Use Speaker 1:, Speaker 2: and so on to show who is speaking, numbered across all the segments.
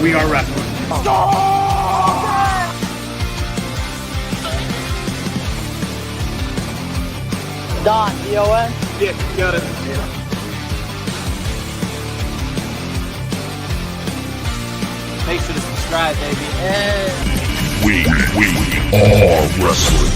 Speaker 1: We Are Wrestling.
Speaker 2: Don, D-O-N?
Speaker 1: Yeah, got it.
Speaker 3: Make sure to subscribe, baby.
Speaker 4: We are wrestling.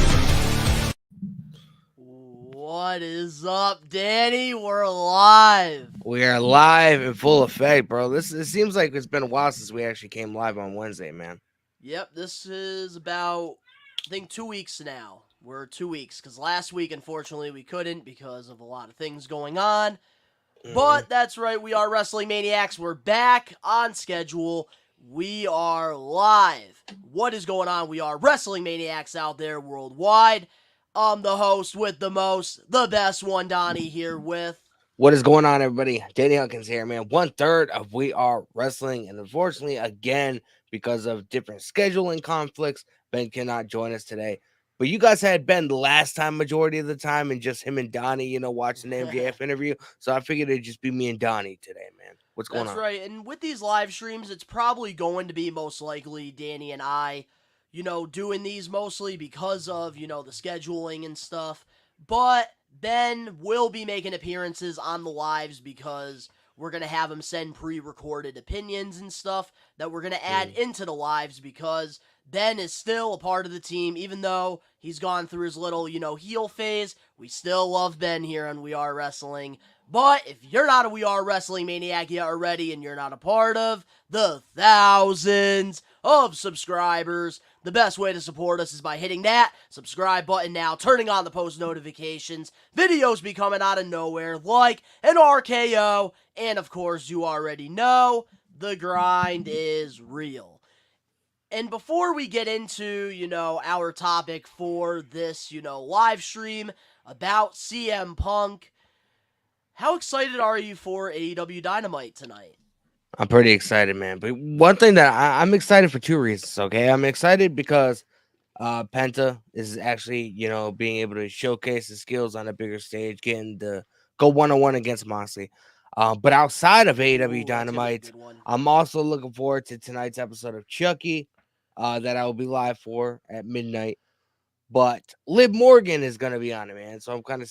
Speaker 2: What is up, Danny? We're live.
Speaker 5: We are live in full effect, bro. It seems like it's been a while since we actually came live on Wednesday, man.
Speaker 2: Yep, this is about, I think, 2 weeks now. We're 2 weeks, because last week, unfortunately, we couldn't because of a lot of things going on. But that's right, we are Wrestling Maniacs. We're back on schedule. We are live. What is going on? We are Wrestling Maniacs out there worldwide. I'm the host with the most, the best one, Donnie, here with...
Speaker 5: What is going on, everybody? Danny Huckins here, man. 1/3 of We Are Wrestling, and unfortunately, again, because of different scheduling conflicts, Ben cannot join us today. But you guys had Ben the last time, majority of the time, and just him and Donnie, watching the MJF interview. So I figured it'd just be me and Donnie today, man. What's going on?
Speaker 2: That's right. And with these live streams, it's probably going to be most likely Danny and I, doing these mostly because of, the scheduling and stuff. But Ben will be making appearances on the lives because we're going to have him send pre-recorded opinions and stuff that we're going to add into the lives because Ben is still a part of the team, even though he's gone through his little, heel phase. We still love Ben here on We Are Wrestling. But if you're not a We Are Wrestling Maniac yet already and you're not a part of the thousands of subscribers, the best way to support us is by hitting that subscribe button now, turning on the post notifications. Videos be coming out of nowhere like an RKO. And of course, you already know the grind is real. And before we get into, our topic for this, live stream about CM Punk, how excited are you for AEW Dynamite tonight?
Speaker 5: I'm pretty excited, man. But one thing that I'm excited for two reasons, okay? I'm excited because Penta is actually, being able to showcase his skills on a bigger stage, getting to go one-on-one against Moxley. But outside of AEW Dynamite, I'm also looking forward to tonight's episode of Chucky that I will be live for at midnight. But Liv Morgan is gonna be on it, man. So I'm kind of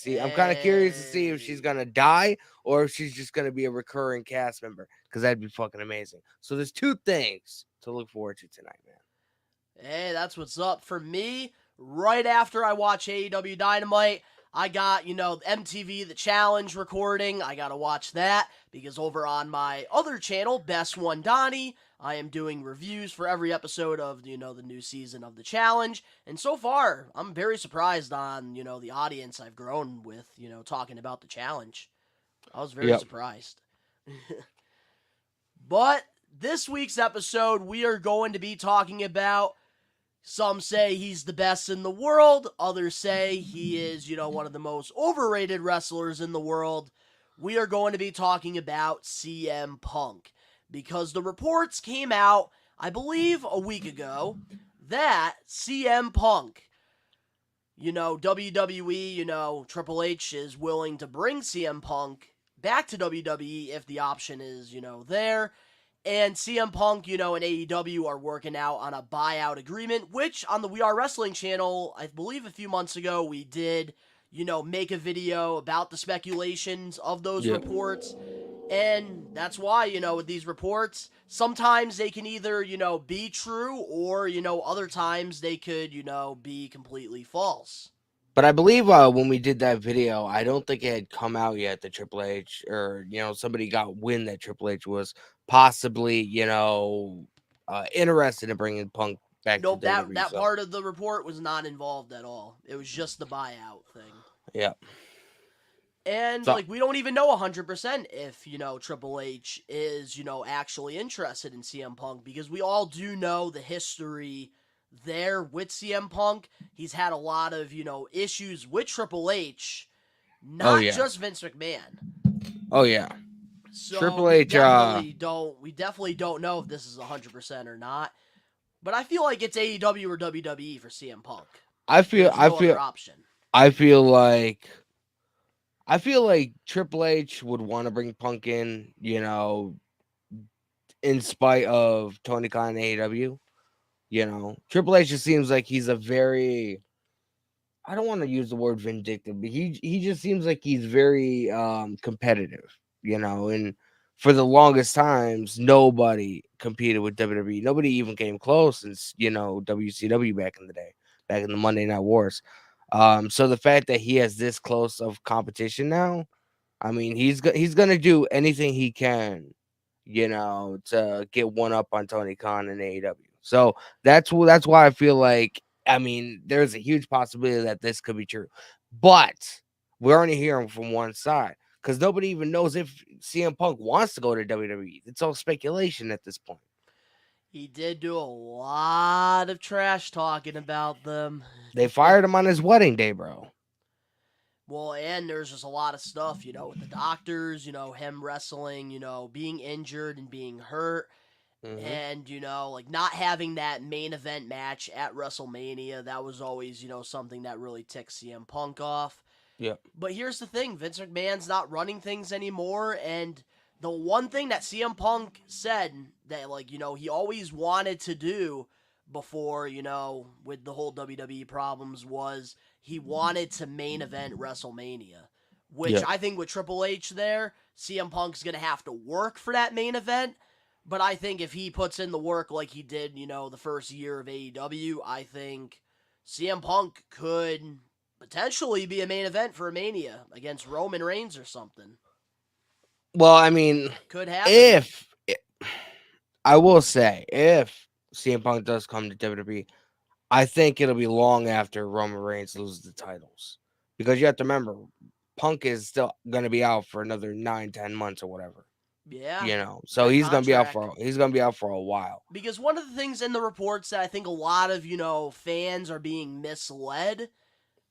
Speaker 5: curious to see if she's gonna die or if she's just gonna be a recurring cast member, because that'd be fucking amazing. So there's two things to look forward to tonight, man.
Speaker 2: Hey, that's what's up. For me, right after I watch AEW Dynamite, I got, MTV The Challenge recording. I gotta watch that because over on my other channel, Best One Donnie, I am doing reviews for every episode of, the new season of The Challenge. And so far, I'm very surprised on, the audience I've grown with, talking about The Challenge. I was very surprised. But this week's episode, we are going to be talking about, some say he's the best in the world. Others say he is, one of the most overrated wrestlers in the world. We are going to be talking about CM Punk. Because the reports came out, I believe, a week ago, that CM Punk, WWE, Triple H is willing to bring CM Punk back to WWE if the option is, there. And CM Punk, and AEW are working out on a buyout agreement, which on the We Are Wrestling channel, I believe a few months ago, we did, make a video about the speculations of those reports. And that's why, with these reports, sometimes they can either, be true or, other times they could, be completely false.
Speaker 5: But I believe when we did that video, I don't think it had come out yet that Triple H or, somebody got wind that Triple H was possibly, interested in bringing Punk back to WWE.
Speaker 2: That part of the report was not involved at all. It was just the buyout thing.
Speaker 5: Yeah.
Speaker 2: And, we don't even know 100% if, Triple H is, actually interested in CM Punk, because we all do know the history there with CM Punk. He's had a lot of, issues with Triple H, not just Vince McMahon.
Speaker 5: Oh, yeah.
Speaker 2: So
Speaker 5: Triple H,
Speaker 2: we definitely don't know if this is 100% or not. But I feel like it's AEW or WWE for CM Punk.
Speaker 5: I feel like Triple H would want to bring Punk in, in spite of Tony Khan and AEW. You know, Triple H just seems like he's a very, I don't want to use the word vindictive, but he just seems like he's very competitive, you know, and for the longest times nobody competed with WWE. Nobody even came close since, you know, WCW back in the day, back in the Monday Night Wars. So the fact that he has this close of competition now, I mean, he's gonna do anything he can, you know, to get one up on Tony Khan and AEW. So that's why I feel like, I mean, there's a huge possibility that this could be true, but we're only hearing from one side because nobody even knows if CM Punk wants to go to WWE. It's all speculation at this point.
Speaker 2: He did do a lot of trash talking about them.
Speaker 5: They fired him on his wedding day, bro.
Speaker 2: Well, and there's just a lot of stuff, with the doctors, him wrestling, being injured and being hurt.
Speaker 5: Mm-hmm.
Speaker 2: And, like not having that main event match at WrestleMania, that was always, something that really ticked CM Punk off.
Speaker 5: Yep.
Speaker 2: But here's the thing, Vince McMahon's not running things anymore, and the one thing that CM Punk said that, like, he always wanted to do before, with the whole WWE problems was he wanted to main event WrestleMania. Which
Speaker 5: Yep.
Speaker 2: I think with Triple H there, CM Punk's going to have to work for that main event. But I think if he puts in the work like he did, the first year of AEW, I think CM Punk could potentially be a main event for a Mania against Roman Reigns or something.
Speaker 5: Well, I mean,
Speaker 2: Could happen.
Speaker 5: if I will say, if CM Punk does come to WWE, I think it'll be long after Roman Reigns loses the titles, because you have to remember, Punk is still going to be out for another 9-10 months or whatever.
Speaker 2: Yeah.
Speaker 5: You know, so
Speaker 2: That
Speaker 5: he's going to be out
Speaker 2: contract.
Speaker 5: for a while.
Speaker 2: Because one of the things in the reports that I think a lot of, fans are being misled,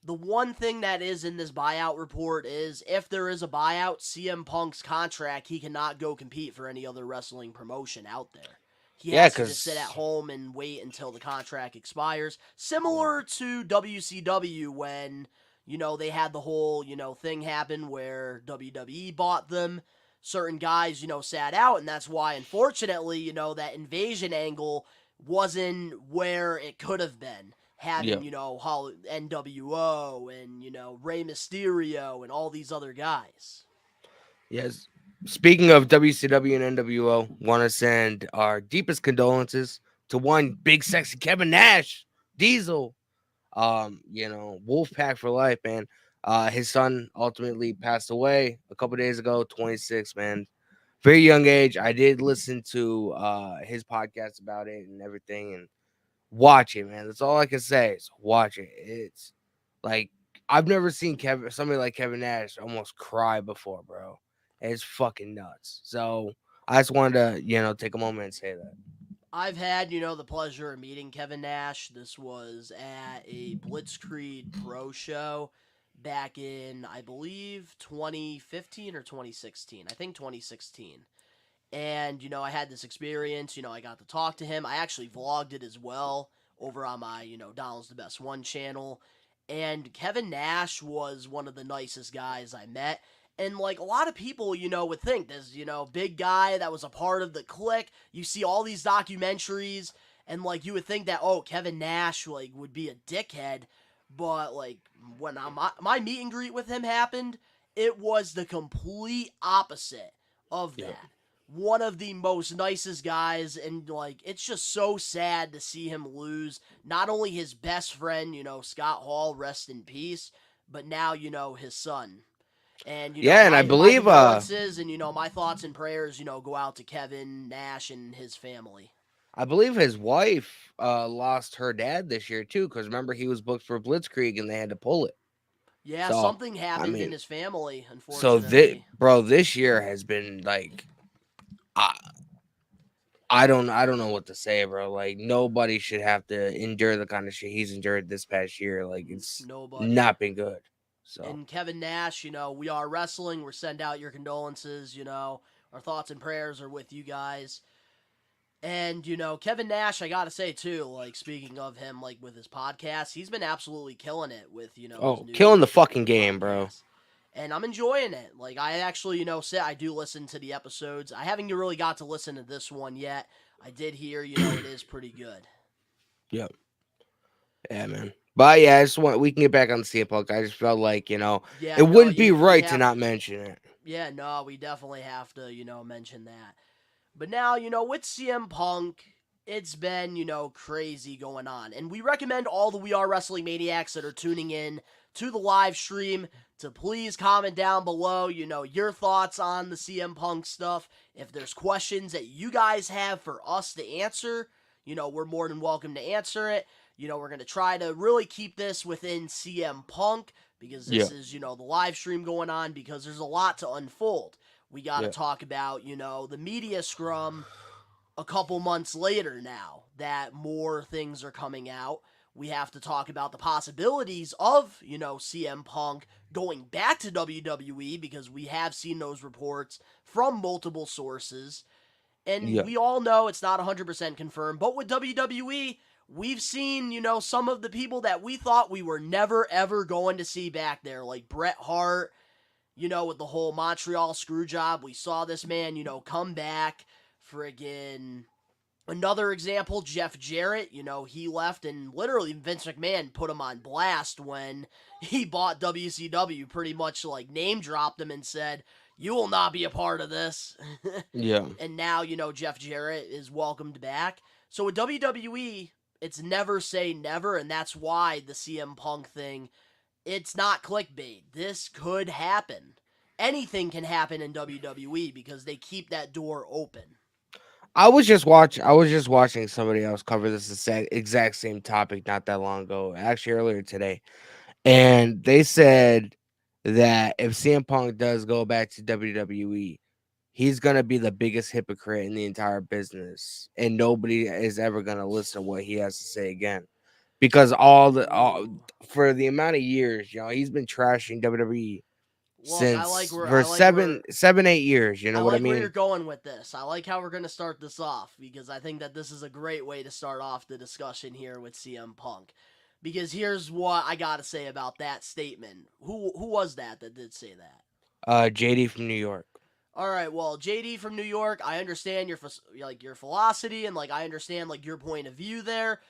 Speaker 2: the one thing that is in this buyout report is if there is a buyout, CM Punk's contract, he cannot go compete for any other wrestling promotion out there. He has to just sit at home and wait until the contract expires. Similar to WCW when, they had the whole, thing happen where WWE bought them. Certain guys, sat out, and that's why, unfortunately, that invasion angle wasn't where it could have been. Having, NWO and, Rey Mysterio and all these other guys.
Speaker 5: Yes. Speaking of WCW and NWO, want to send our deepest condolences to one big sexy Kevin Nash, Diesel. Wolfpack for life, man. His son ultimately passed away a couple days ago, 26, man. Very young age. I did listen to his podcast about it and everything, and watch it, man. That's all I can say is watch it. It's like, I've never seen somebody like Kevin Nash almost cry before, bro. It's fucking nuts. So I just wanted to, take a moment and say that.
Speaker 2: I've had, the pleasure of meeting Kevin Nash. This was at a Blitzkrieg Pro show back in, I believe, 2015 or 2016. I think 2016. And, I had this experience. I got to talk to him. I actually vlogged it as well over on my, Donald's the Best One channel. And Kevin Nash was one of the nicest guys I met. And, like, a lot of people, would think this, big guy that was a part of the clique. You see all these documentaries, and, like, you would think that, oh, Kevin Nash, like, would be a dickhead. But, like, when my meet and greet with him happened, it was the complete opposite of that.
Speaker 5: Yeah.
Speaker 2: One of the most nicest guys, and, like, it's just so sad to see him lose not only his best friend, Scott Hall, rest in peace, but now, his son. And,
Speaker 5: and I believe
Speaker 2: my condolences and, my thoughts and prayers, go out to Kevin Nash and his family.
Speaker 5: I believe his wife lost her dad this year too, because remember, he was booked for Blitzkrieg and they had to pull it.
Speaker 2: Yeah,
Speaker 5: So,
Speaker 2: something happened in his family,
Speaker 5: So
Speaker 2: unfortunately.
Speaker 5: this year has been like, I don't know what to say, bro. Like, nobody should have to endure the kind of shit he's endured this past year. Like, it's not been good. So.
Speaker 2: And Kevin Nash, we are wrestling. We're sending out your condolences. Our thoughts and prayers are with you guys. And, Kevin Nash, I gotta say, too, like, speaking of him, like, with his podcast, he's been absolutely killing it with, his new
Speaker 5: killing the fucking game,
Speaker 2: podcast.
Speaker 5: bro.
Speaker 2: and I'm enjoying it. Like, I actually, say I do listen to the episodes. I haven't really got to listen to this one yet. I did hear, it is pretty good.
Speaker 5: Yep. Yeah, man. But yeah, I just want we can get back on the CM Punk. I just felt like
Speaker 2: Yeah,
Speaker 5: it
Speaker 2: no,
Speaker 5: wouldn't be
Speaker 2: we
Speaker 5: right to
Speaker 2: have.
Speaker 5: not mention it.
Speaker 2: Yeah, no, we definitely have to, mention that. But now, with CM Punk, it's been, crazy going on. And we recommend all the We Are Wrestling Maniacs that are tuning in to the live stream to please comment down below, your thoughts on the CM Punk stuff. If there's questions that you guys have for us to answer, we're more than welcome to answer it. We're going to try to really keep this within CM Punk because
Speaker 5: Yeah,
Speaker 2: this is, the live stream going on because there's a lot to unfold. We got to
Speaker 5: yeah,
Speaker 2: talk about, the media scrum a couple months later now that more things are coming out. We have to talk about the possibilities of, CM Punk going back to WWE because we have seen those reports from multiple sources. And
Speaker 5: yeah.
Speaker 2: we all know it's not 100% confirmed, but with WWE, we've seen, some of the people that we thought we were never ever going to see back there, like Bret Hart, with the whole Montreal screw job. We saw this man, come back. Friggin' another example, Jeff Jarrett, he left and literally Vince McMahon put him on blast when he bought WCW, pretty much like name dropped him and said, "You will not be a part of this."
Speaker 5: Yeah.
Speaker 2: And now, Jeff Jarrett is welcomed back. So with WWE, it's never say never, and that's why the CM Punk thing, it's not clickbait. This could happen. Anything can happen in WWE because they keep that door open.
Speaker 5: I was just watching somebody else cover this exact same topic not that long ago, actually earlier today. And they said that if CM Punk does go back to WWE, he's gonna be the biggest hypocrite in the entire business, and nobody is ever gonna listen to what he has to say again. Because all
Speaker 2: Ooh.
Speaker 5: for the amount of years, he's been trashing WWE
Speaker 2: Look,
Speaker 5: since for 7, 8 years. You
Speaker 2: I
Speaker 5: know what I
Speaker 2: like where you're
Speaker 5: mean?
Speaker 2: going with this. I like how we're going to start this off because I think that this is a great way to start off the discussion here with CM Punk. Because here's what I got to say about that statement. Who was that did say that?
Speaker 5: JD from New York.
Speaker 2: All right, well, JD from New York, I understand your philosophy and I understand your point of view there.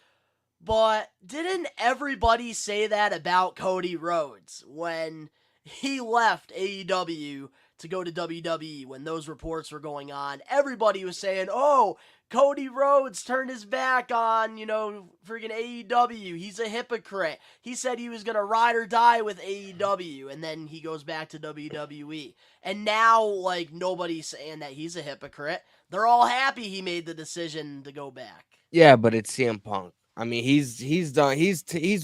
Speaker 2: But didn't everybody say that about Cody Rhodes when he left AEW to go to WWE when those reports were going on? Everybody was saying, "Oh, Cody Rhodes turned his back on, freaking AEW. He's a hypocrite. He said he was going to ride or die with AEW, and then he goes back to WWE." And now, nobody's saying that he's a hypocrite. They're all happy he made the decision to go back.
Speaker 5: Yeah, but it's CM Punk. I mean, he's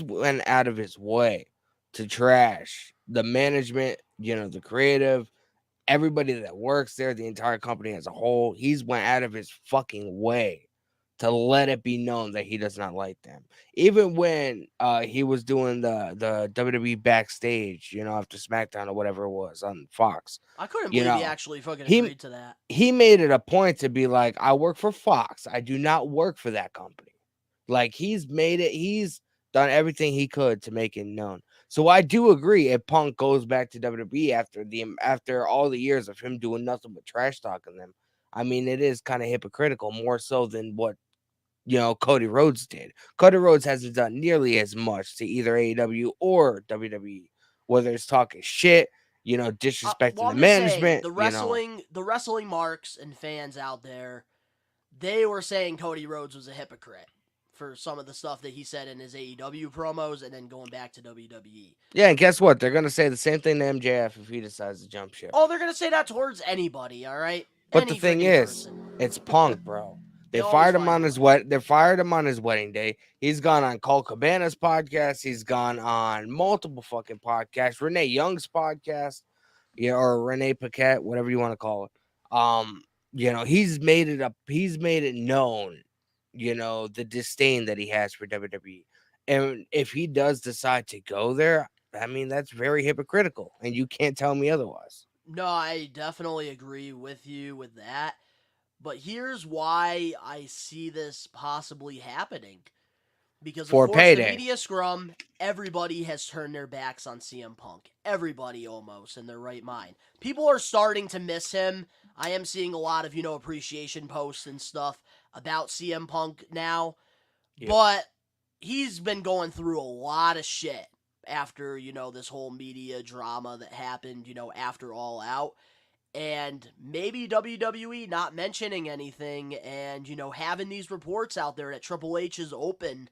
Speaker 5: went out of his way to trash the management, the creative, everybody that works there, the entire company as a whole. He's went out of his fucking way to let it be known that he does not like them. Even when he was doing the WWE backstage, after SmackDown or whatever it was on Fox,
Speaker 2: I couldn't
Speaker 5: you
Speaker 2: believe he
Speaker 5: know,
Speaker 2: actually fucking
Speaker 5: he
Speaker 2: agreed to that.
Speaker 5: he made it a point to be like, I work for Fox. I do not work for that company. Like he's done everything he could to make it known. So I do agree if Punk goes back to WWE after all the years of him doing nothing but trash talking them. I mean, it is kind of hypocritical, more so than what Cody Rhodes did. Cody Rhodes hasn't done nearly as much to either AEW or WWE, whether it's talking shit, disrespecting
Speaker 2: Well,
Speaker 5: the
Speaker 2: I'm just saying
Speaker 5: management.
Speaker 2: the wrestling marks and fans out there, they were saying Cody Rhodes was a hypocrite for some of the stuff that he said in his AEW promos, and then going back to WWE.
Speaker 5: Yeah, and guess what? They're gonna say the same thing to MJF if he decides to jump ship.
Speaker 2: Oh, they're gonna say that towards anybody. All right,
Speaker 5: But the
Speaker 2: any
Speaker 5: thing
Speaker 2: freaking
Speaker 5: is,
Speaker 2: person.
Speaker 5: it's Punk, bro.
Speaker 2: They
Speaker 5: They
Speaker 2: always
Speaker 5: fired him
Speaker 2: find
Speaker 5: on
Speaker 2: a
Speaker 5: his
Speaker 2: way.
Speaker 5: They fired him on his wedding day. He's gone on Cole Cabana's podcast. He's gone on multiple fucking podcasts. Renee Young's podcast, or Renee Paquette, whatever you want to call it. He's made it up. He's made it known. The disdain that he has for WWE, and if he does decide to go there, I mean that's very hypocritical, and you can't tell me otherwise.
Speaker 2: No, I definitely agree with you with that. But here's why I see this possibly happening. Because, of
Speaker 5: for
Speaker 2: course, the
Speaker 5: payday.
Speaker 2: media scrum, everybody has turned their backs on CM Punk. Everybody almost in their right mind. People are starting to miss him. I am seeing a lot of, appreciation posts and stuff about CM Punk now.
Speaker 5: Yep.
Speaker 2: But he's been going through a lot of shit after, this whole media drama that happened, after All Out. And maybe WWE not mentioning anything and, having these reports out there that Triple H is open.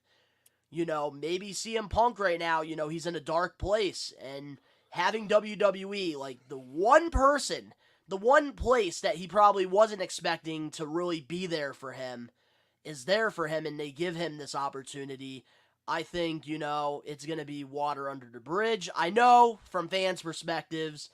Speaker 2: Maybe CM Punk right now, he's in a dark place. And having WWE, like the one place that he probably wasn't expecting to really be there for him, is there for him, and they give him this opportunity. I think, it's going to be water under the bridge. I know from fans' perspectives,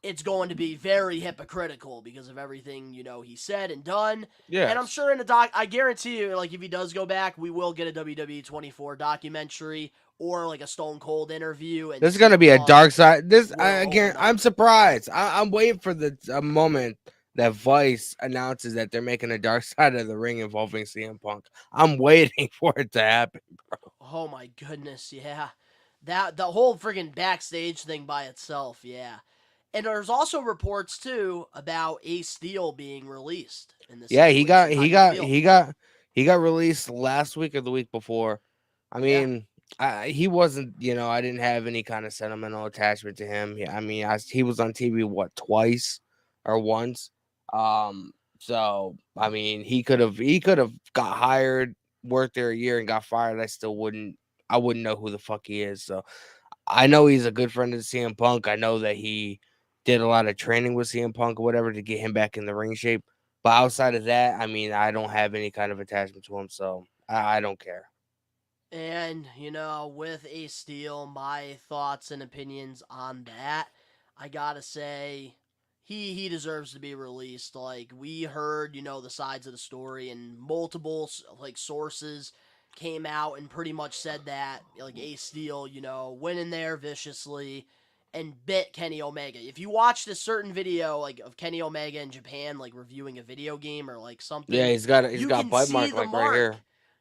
Speaker 2: it's going to be very hypocritical because of everything, he said and done.
Speaker 5: Yeah.
Speaker 2: And I'm sure in the I guarantee you, like, if he does go back, we will get a WWE 24 documentary or, like, a Stone Cold interview. And
Speaker 5: There's going to be a dark side. I'm
Speaker 2: up.
Speaker 5: surprised. I'm waiting for the moment that Vice announces that they're making a dark side of the ring involving CM Punk. I'm waiting for it to happen, bro.
Speaker 2: Oh, my goodness, yeah. The whole friggin' backstage thing by itself, yeah. And there's also reports too about Ace Steel being released in this.
Speaker 5: Yeah,
Speaker 2: situation.
Speaker 5: he got released last week or the week before. I mean, he wasn't. I didn't have any kind of sentimental attachment to him. I mean, he was on TV twice or once. So I mean, he could have got hired, worked there a year, and got fired. I wouldn't know who the fuck he is. So I know he's a good friend of CM Punk. I know that he did a lot of training with CM Punk or whatever to get him back in the ring shape. But outside of that, I mean, I don't have any kind of attachment to him, so I don't care.
Speaker 2: And, with Ace Steel, my thoughts and opinions on that, I gotta say, he deserves to be released. Like, we heard, the sides of the story, and multiple, like, sources came out and pretty much said that, like, Ace Steel, went in there viciously and bit Kenny Omega. If you watched a certain video, like, of Kenny Omega in Japan, like, reviewing a video game or, like, something.
Speaker 5: Yeah, he's got bite mark, like, right here.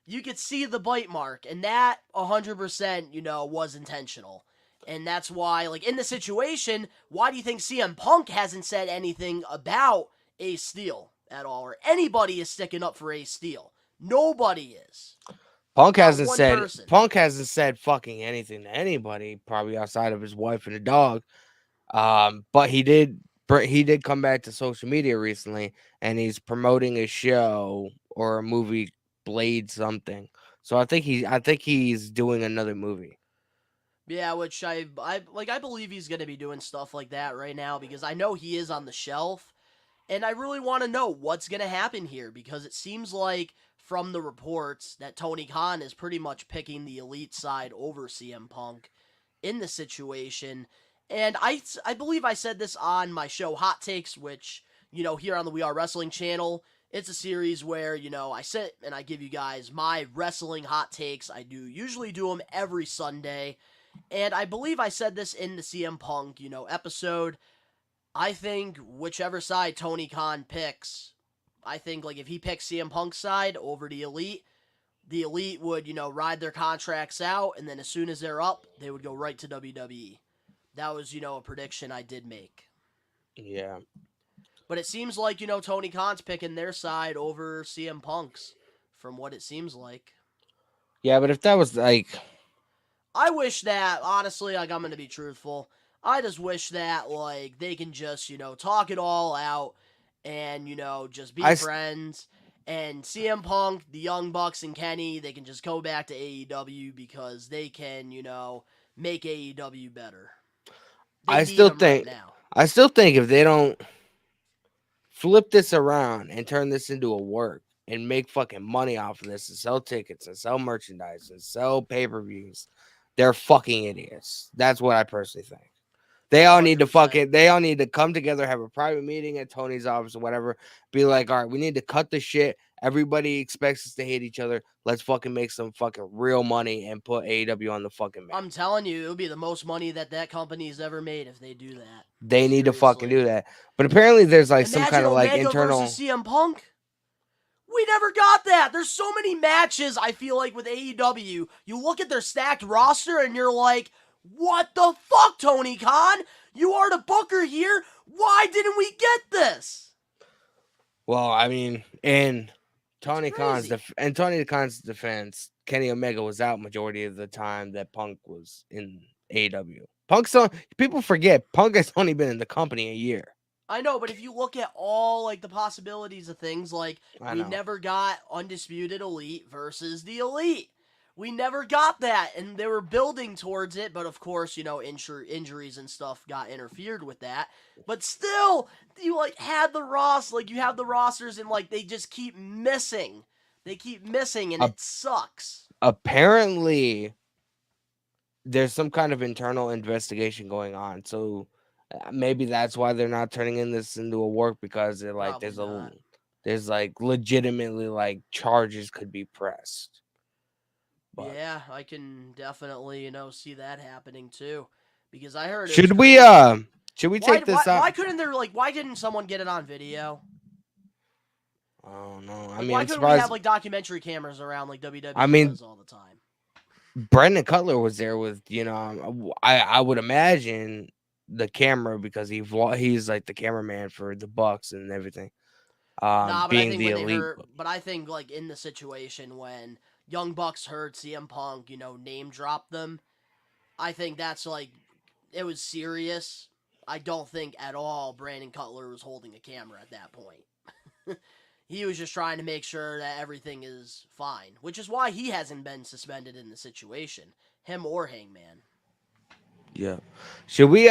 Speaker 2: You could see the bite mark, and that 100%, was intentional. And that's why, like, in the situation, why do you think CM Punk hasn't said anything about Ace Steel at all? Or anybody is sticking up for Ace Steel? Nobody is.
Speaker 5: Punk hasn't said fucking anything to anybody, probably outside of his wife and a dog. But he did come back to social media recently, and he's promoting a show or a movie, Blade something. So I think he's doing another movie.
Speaker 2: Yeah, which I believe he's gonna be doing stuff like that right now because I know he is on the shelf, and I really want to know what's gonna happen here because it seems like from the reports that Tony Khan is pretty much picking the elite side over CM Punk in the situation. And I believe I said this on my show Hot Takes, which, here on the We Are Wrestling channel, it's a series where, I sit and I give you guys my wrestling hot takes. I usually do them every Sunday. And I believe I said this in the CM Punk, episode. I think whichever side Tony Khan picks, I think, like, if he picks CM Punk's side over the Elite would, ride their contracts out, and then as soon as they're up, they would go right to WWE. That was, a prediction I did make.
Speaker 5: Yeah.
Speaker 2: But it seems like, Tony Khan's picking their side over CM Punk's, from what it seems like.
Speaker 5: Yeah, but if that was, like...
Speaker 2: I wish that, honestly, like, I'm going to be truthful, I just wish that, like, they can just, talk it all out, and, just be friends. And CM Punk, the Young Bucks, and Kenny, they can just go back to AEW because they can, make AEW better.
Speaker 5: I still think if they don't flip this around and turn this into a work and make fucking money off of this and sell tickets and sell merchandise and sell pay-per-views, they're fucking idiots. That's what I personally think. They all need to come together, have a private meeting at Tony's office or whatever. Be like, all right, we need to cut the shit. Everybody expects us to hate each other. Let's fucking make some fucking real money and put AEW on the fucking map.
Speaker 2: I'm telling you, it would be the most money that company's ever made if they do that.
Speaker 5: They need to fucking do that. But apparently there's like some kind of like
Speaker 2: Omega
Speaker 5: internal
Speaker 2: versus CM Punk. We never got that. There's so many matches, I feel like, with AEW. You look at their stacked roster and you're like, what the fuck, Tony Khan? You are the booker here. Why didn't we get this?
Speaker 5: Well, I mean, in Tony Khan's
Speaker 2: crazy.
Speaker 5: Tony Khan's defense, Kenny Omega was out majority of the time that Punk was in AEW. People forget Punk has only been in the company a year.
Speaker 2: I know, but if you look at all like the possibilities of things, like
Speaker 5: I
Speaker 2: we
Speaker 5: know.
Speaker 2: never got Undisputed Elite versus the Elite. We never got that, and they were building towards it, but of course, you know, injuries and stuff got interfered with that. But still, you like had the you have the rosters, and like they just keep missing. They keep missing, and it sucks.
Speaker 5: Apparently, there's some kind of internal investigation going on, so maybe that's why they're not turning this into a work, because they're like,
Speaker 2: Probably
Speaker 5: there's like legitimately like charges could be pressed. But
Speaker 2: yeah, I can definitely, you know, see that happening too. Because I heard
Speaker 5: should we take this out?
Speaker 2: Why couldn't there why didn't someone get it on video?
Speaker 5: Oh no. I
Speaker 2: Like,
Speaker 5: mean,
Speaker 2: why
Speaker 5: I'm
Speaker 2: couldn't we
Speaker 5: surprised.
Speaker 2: have like documentary cameras around like WWE
Speaker 5: I mean,
Speaker 2: does all the time?
Speaker 5: Brendan Cutler was there with, I would imagine the camera, because he's like the cameraman for the Bucks and everything.
Speaker 2: Nah, but I
Speaker 5: Being
Speaker 2: think
Speaker 5: the
Speaker 2: when they
Speaker 5: elite.
Speaker 2: heard, but I think like in the situation when Young Bucks heard CM Punk, you know, name drop them, I think that's like it was serious. I don't think at all Brandon Cutler was holding a camera at that point. He was just trying to make sure that everything is fine, which is why he hasn't been suspended in the situation, him or Hangman.
Speaker 5: Yeah. Should we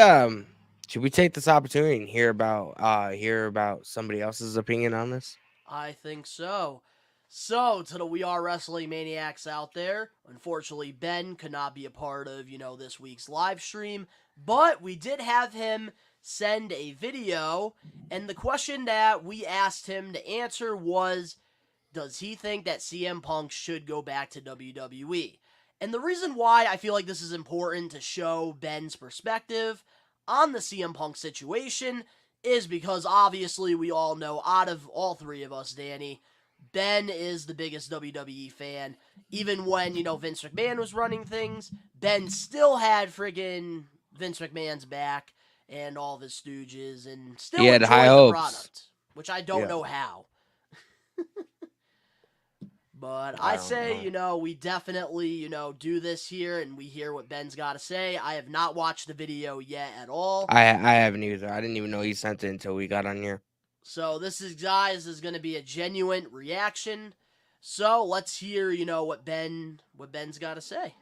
Speaker 5: take this opportunity and hear about somebody else's opinion on this?
Speaker 2: I think so. So, to the We Are Wrestling Maniacs out there, unfortunately, Ben could not be a part of, you know, this week's live stream, but we did have him send a video, and the question that we asked him to answer was, does he think that CM Punk should go back to WWE? And the reason why I feel like this is important to show Ben's perspective on the CM Punk situation is because obviously we all know, out of all three of us, Danny, Ben is the biggest WWE fan. Even when, you know, Vince McMahon was running things, Ben still had friggin' Vince McMahon's back and all of his stooges and
Speaker 5: He
Speaker 2: still
Speaker 5: had high
Speaker 2: enjoyed the
Speaker 5: hopes.
Speaker 2: product, which I don't
Speaker 5: Yeah.
Speaker 2: know how. But
Speaker 5: I
Speaker 2: I
Speaker 5: don't
Speaker 2: say,
Speaker 5: know.
Speaker 2: you know, we definitely, you know, do this here and we hear what Ben's got to say. I have not watched the video yet at all.
Speaker 5: I haven't either. I didn't even know he sent it until we got on here.
Speaker 2: So this is, guys, is going to be a genuine reaction. So let's hear, you know, what Ben's got to say.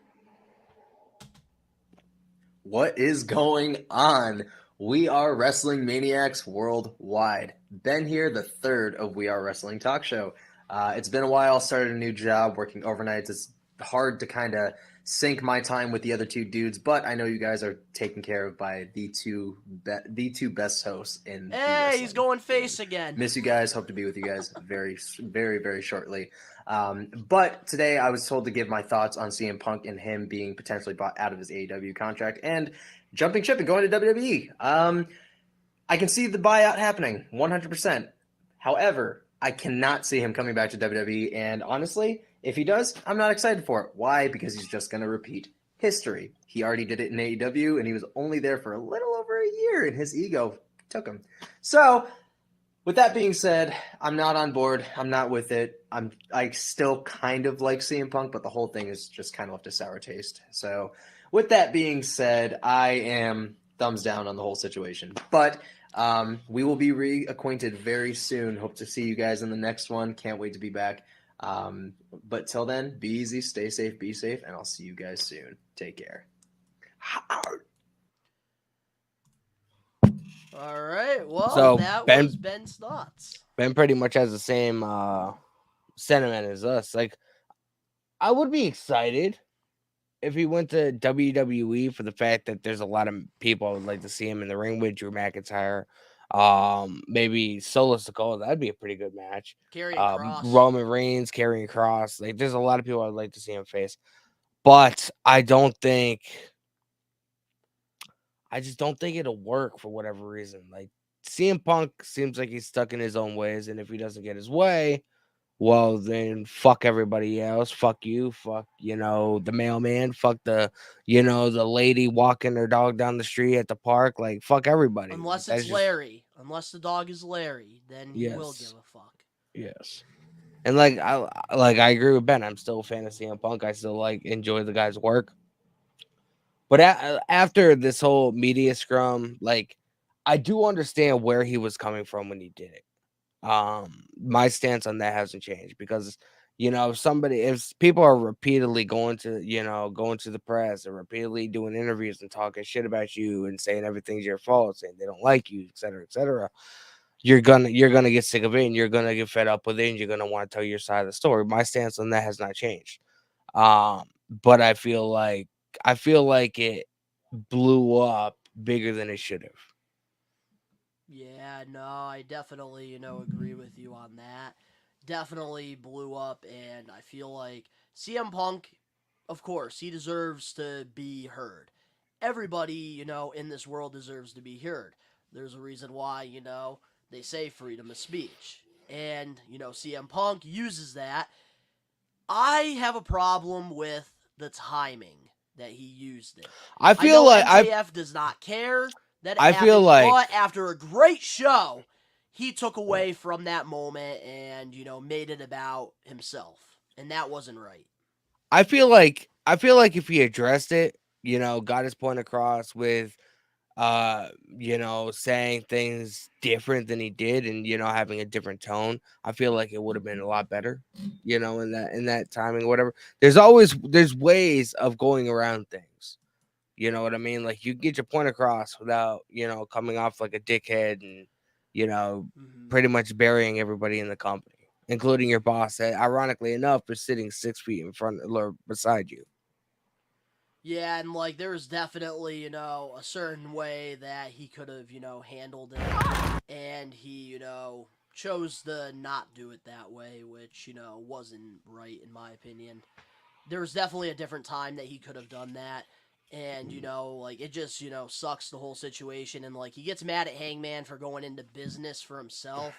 Speaker 1: What is going on? We are Wrestling Maniacs Worldwide. Ben here, the third of We Are Wrestling Talk Show. It's been a while. Started a new job, working overnights. It's hard to kind of sync my time with the other two dudes, but I know you guys are taken care of by the two best hosts in.
Speaker 2: Hey, he's going face again.
Speaker 1: Miss you guys. Hope to be with you guys very, very, very shortly. But today I was told to give my thoughts on CM Punk and him being potentially bought out of his AEW contract and jumping ship and going to WWE. I can see the buyout happening 100%. However, I cannot see him coming back to WWE. And honestly, if he does, I'm not excited for it. Why? Because he's just going to repeat history. He already did it in AEW, and he was only there for a little over a year, and his ego took him. So, with that being said, I'm not on board. I'm not with it. I still kind of like CM Punk, but the whole thing is just kind of left a sour taste. So, with that being said, I am thumbs down on the whole situation. But we will be reacquainted very soon. Hope to see you guys in the next one. Can't wait to be back. But till then, be easy, stay safe, be safe, and I'll see you guys soon. Take care.
Speaker 2: All right. Well,
Speaker 5: So,
Speaker 2: that
Speaker 5: Ben-
Speaker 2: was Ben's thoughts.
Speaker 5: Ben pretty much has the same sentiment as us. Like, I would be excited if he went to WWE for the fact that there's a lot of people I would like to see him in the ring with. Drew McIntyre, maybe Solo Sikoa. That'd be a pretty good match.
Speaker 2: Karrion Kross.
Speaker 5: Roman Reigns, Karrion Kross. Like, there's a lot of people I'd like to see him face, but I just don't think it'll work for whatever reason. Like, CM Punk seems like he's stuck in his own ways, and if he doesn't get his way, well, then fuck everybody else. Fuck you. Fuck, the mailman. Fuck the lady walking her dog down the street at the park. Like, fuck everybody. Like,
Speaker 2: Unless it's
Speaker 5: that's just,
Speaker 2: Larry. Unless the dog is Larry, then he will give
Speaker 5: yes.
Speaker 2: a fuck.
Speaker 5: Yes. And I agree with Ben. I'm still a fan of CM Punk. I still enjoy the guy's work. But after this whole media scrum, I do understand where he was coming from when he did it. My stance on that hasn't changed because if people are repeatedly going to the press and repeatedly doing interviews and talking shit about you and saying everything's your fault, saying they don't like you, et cetera, you're gonna get sick of it and you're gonna get fed up with it and you're gonna want to tell your side of the story. My stance on that has not changed. But I feel like it blew up bigger than it should have.
Speaker 2: Yeah, no, I definitely, agree with you on that. Definitely blew up, and I feel like CM Punk, of course, he deserves to be heard. Everybody, in this world deserves to be heard. There's a reason why, they say freedom of speech. And, CM Punk uses that. I have a problem with the timing that he used it.
Speaker 5: I
Speaker 2: I
Speaker 5: feel
Speaker 2: know
Speaker 5: like
Speaker 2: MJF does not care that it
Speaker 5: I feel
Speaker 2: happened,
Speaker 5: like
Speaker 2: but after a great show, he took away from that moment and, made it about himself. And that wasn't right.
Speaker 5: I feel like if he addressed it, got his point across with saying things different than he did and having a different tone, I feel like it would have been a lot better, in that timing or whatever. There's ways of going around things. You know what I mean? Like, you get your point across without, coming off like a dickhead and, you know,
Speaker 2: Hmm.
Speaker 5: pretty much burying everybody in the company, including your boss that, ironically enough, is sitting 6 feet in front or beside you.
Speaker 2: Yeah, and there was definitely, a certain way that he could have, handled it. And he, chose to not do it that way, which, wasn't right in my opinion. There was definitely a different time that he could have done that. And, it just, sucks the whole situation. And, he gets mad at Hangman for going into business for himself.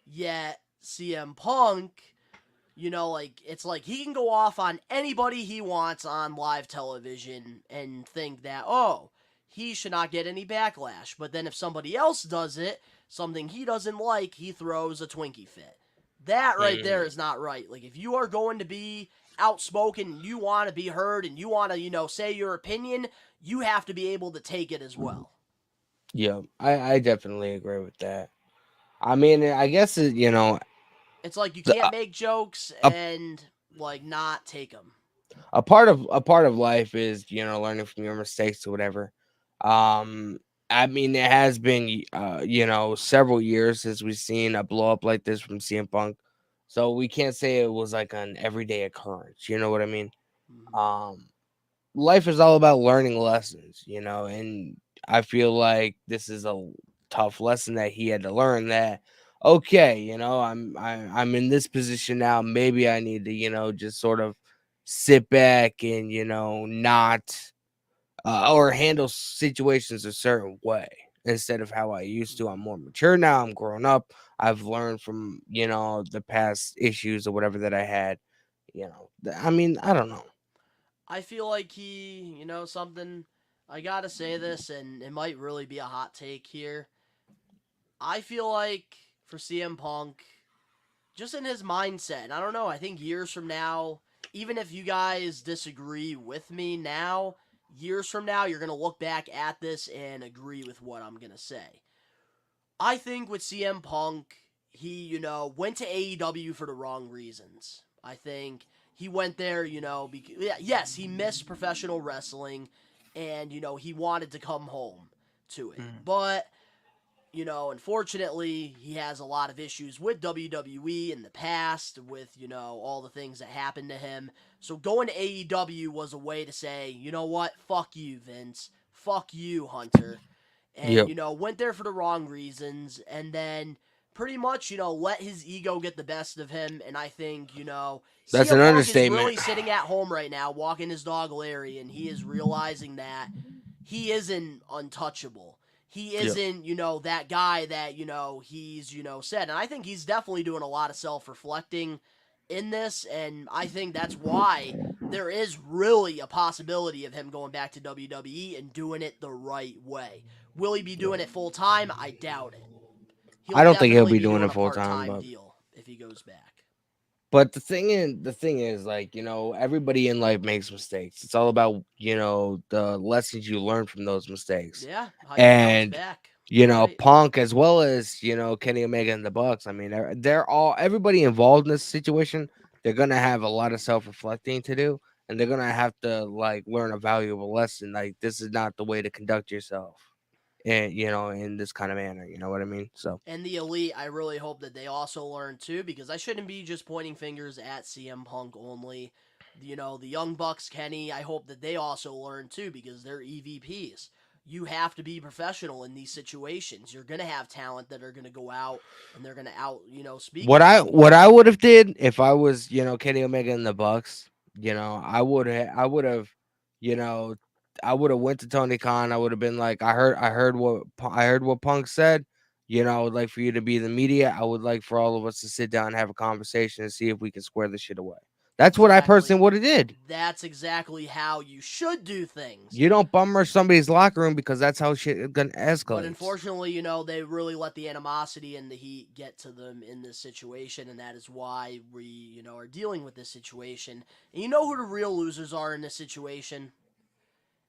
Speaker 2: Yet, CM Punk, it's like he can go off on anybody he wants on live television and think that, oh, he should not get any backlash. But then if somebody else does it, something he doesn't like, he throws a Twinkie fit. That right there is not right. Like, if you are going to be outspoken, you want to be heard, and you want to, say your opinion, you have to be able to take it as well.
Speaker 5: Yeah, I definitely agree with that. I mean, I guess
Speaker 2: It's like you
Speaker 5: the,
Speaker 2: can't make jokes
Speaker 5: a,
Speaker 2: and, not take them.
Speaker 5: a part of life is learning from your mistakes or whatever. Um, I mean, it has been several years since we've seen a blow up like this from CM Punk, so we can't say it was like an everyday occurrence. You know what I mean?
Speaker 2: Mm-hmm.
Speaker 5: Um, Life is all about learning lessons, and I feel like this is a tough lesson that he had to learn that, okay, I'm in this position now. Maybe I need to, just sort of sit back and, not or handle situations a certain way instead of how I used to. I'm more mature now. I'm grown up. I've learned from, the past issues or whatever that I had. I mean, I don't know.
Speaker 2: I feel like he, something. I gotta say this, and it might really be a hot take here. I feel like for CM Punk, just in his mindset, and I don't know, I think years from now, even if you guys disagree with me now, years from now, you're gonna look back at this and agree with what I'm gonna say. I think with CM Punk, he, went to AEW for the wrong reasons. I think he went there, yes, he missed professional wrestling and, he wanted to come home to it. But, unfortunately, he has a lot of issues with WWE in the past, with, all the things that happened to him. So going to AEW was a way to say, you know what, fuck you, Vince. Fuck you, Hunter, and
Speaker 5: Yep.
Speaker 2: went there for the wrong reasons, and then pretty much let his ego get the best of him. And I think
Speaker 5: That's an
Speaker 2: CM Punk is
Speaker 5: understatement.
Speaker 2: really sitting at home right now walking his dog Larry, and he is realizing that he isn't untouchable. he
Speaker 5: Yep.
Speaker 2: isn't, that guy that, he's, said. And I think he's definitely doing a lot of self-reflecting in this, and I think that's why there is really a possibility of him going back to WWE and doing it the right way. Will he be doing it full time? I doubt it. He'll
Speaker 5: I don't think he'll
Speaker 2: definitely
Speaker 5: be
Speaker 2: be
Speaker 5: doing
Speaker 2: doing
Speaker 5: it
Speaker 2: a
Speaker 5: full time,
Speaker 2: part-time
Speaker 5: but
Speaker 2: deal if he goes back.
Speaker 5: the thing is, like, everybody in life makes mistakes. It's all about, the lessons you learn from those mistakes.
Speaker 2: Yeah, how you bounce
Speaker 5: And
Speaker 2: back. You're right.
Speaker 5: Punk, as well as, Kenny Omega and the Bucks. I mean, they're all everybody involved in this situation. They're gonna have a lot of self-reflecting to do, and they're gonna have to like learn a valuable lesson. Like, this is not the way to conduct yourself, and in this kind of manner. You know what I mean? So
Speaker 2: And the Elite, I really hope that they also learn too, because I shouldn't be just pointing fingers at CM Punk only. The Young Bucks, Kenny, I hope that they also learn too, because they're EVPs. You have to be professional in these situations. You're gonna have talent that are gonna go out and they're gonna speak
Speaker 5: what
Speaker 2: on
Speaker 5: I
Speaker 2: you.
Speaker 5: what I would have did if I was Kenny Omega and the Bucks, you know I would have went to Tony Khan. I would have been like, I heard what Punk said. I would like for you to be the media. I would like for all of us to sit down and have a conversation and see if we can square this shit away. That's what I
Speaker 2: Exactly.
Speaker 5: personally would have did.
Speaker 2: That's exactly how you should do things.
Speaker 5: You don't bummer somebody's locker room because that's how shit is gonna escalate.
Speaker 2: But unfortunately, they really let the animosity and the heat get to them in this situation, and that is why we, are dealing with this situation. And you know who the real losers are in this situation?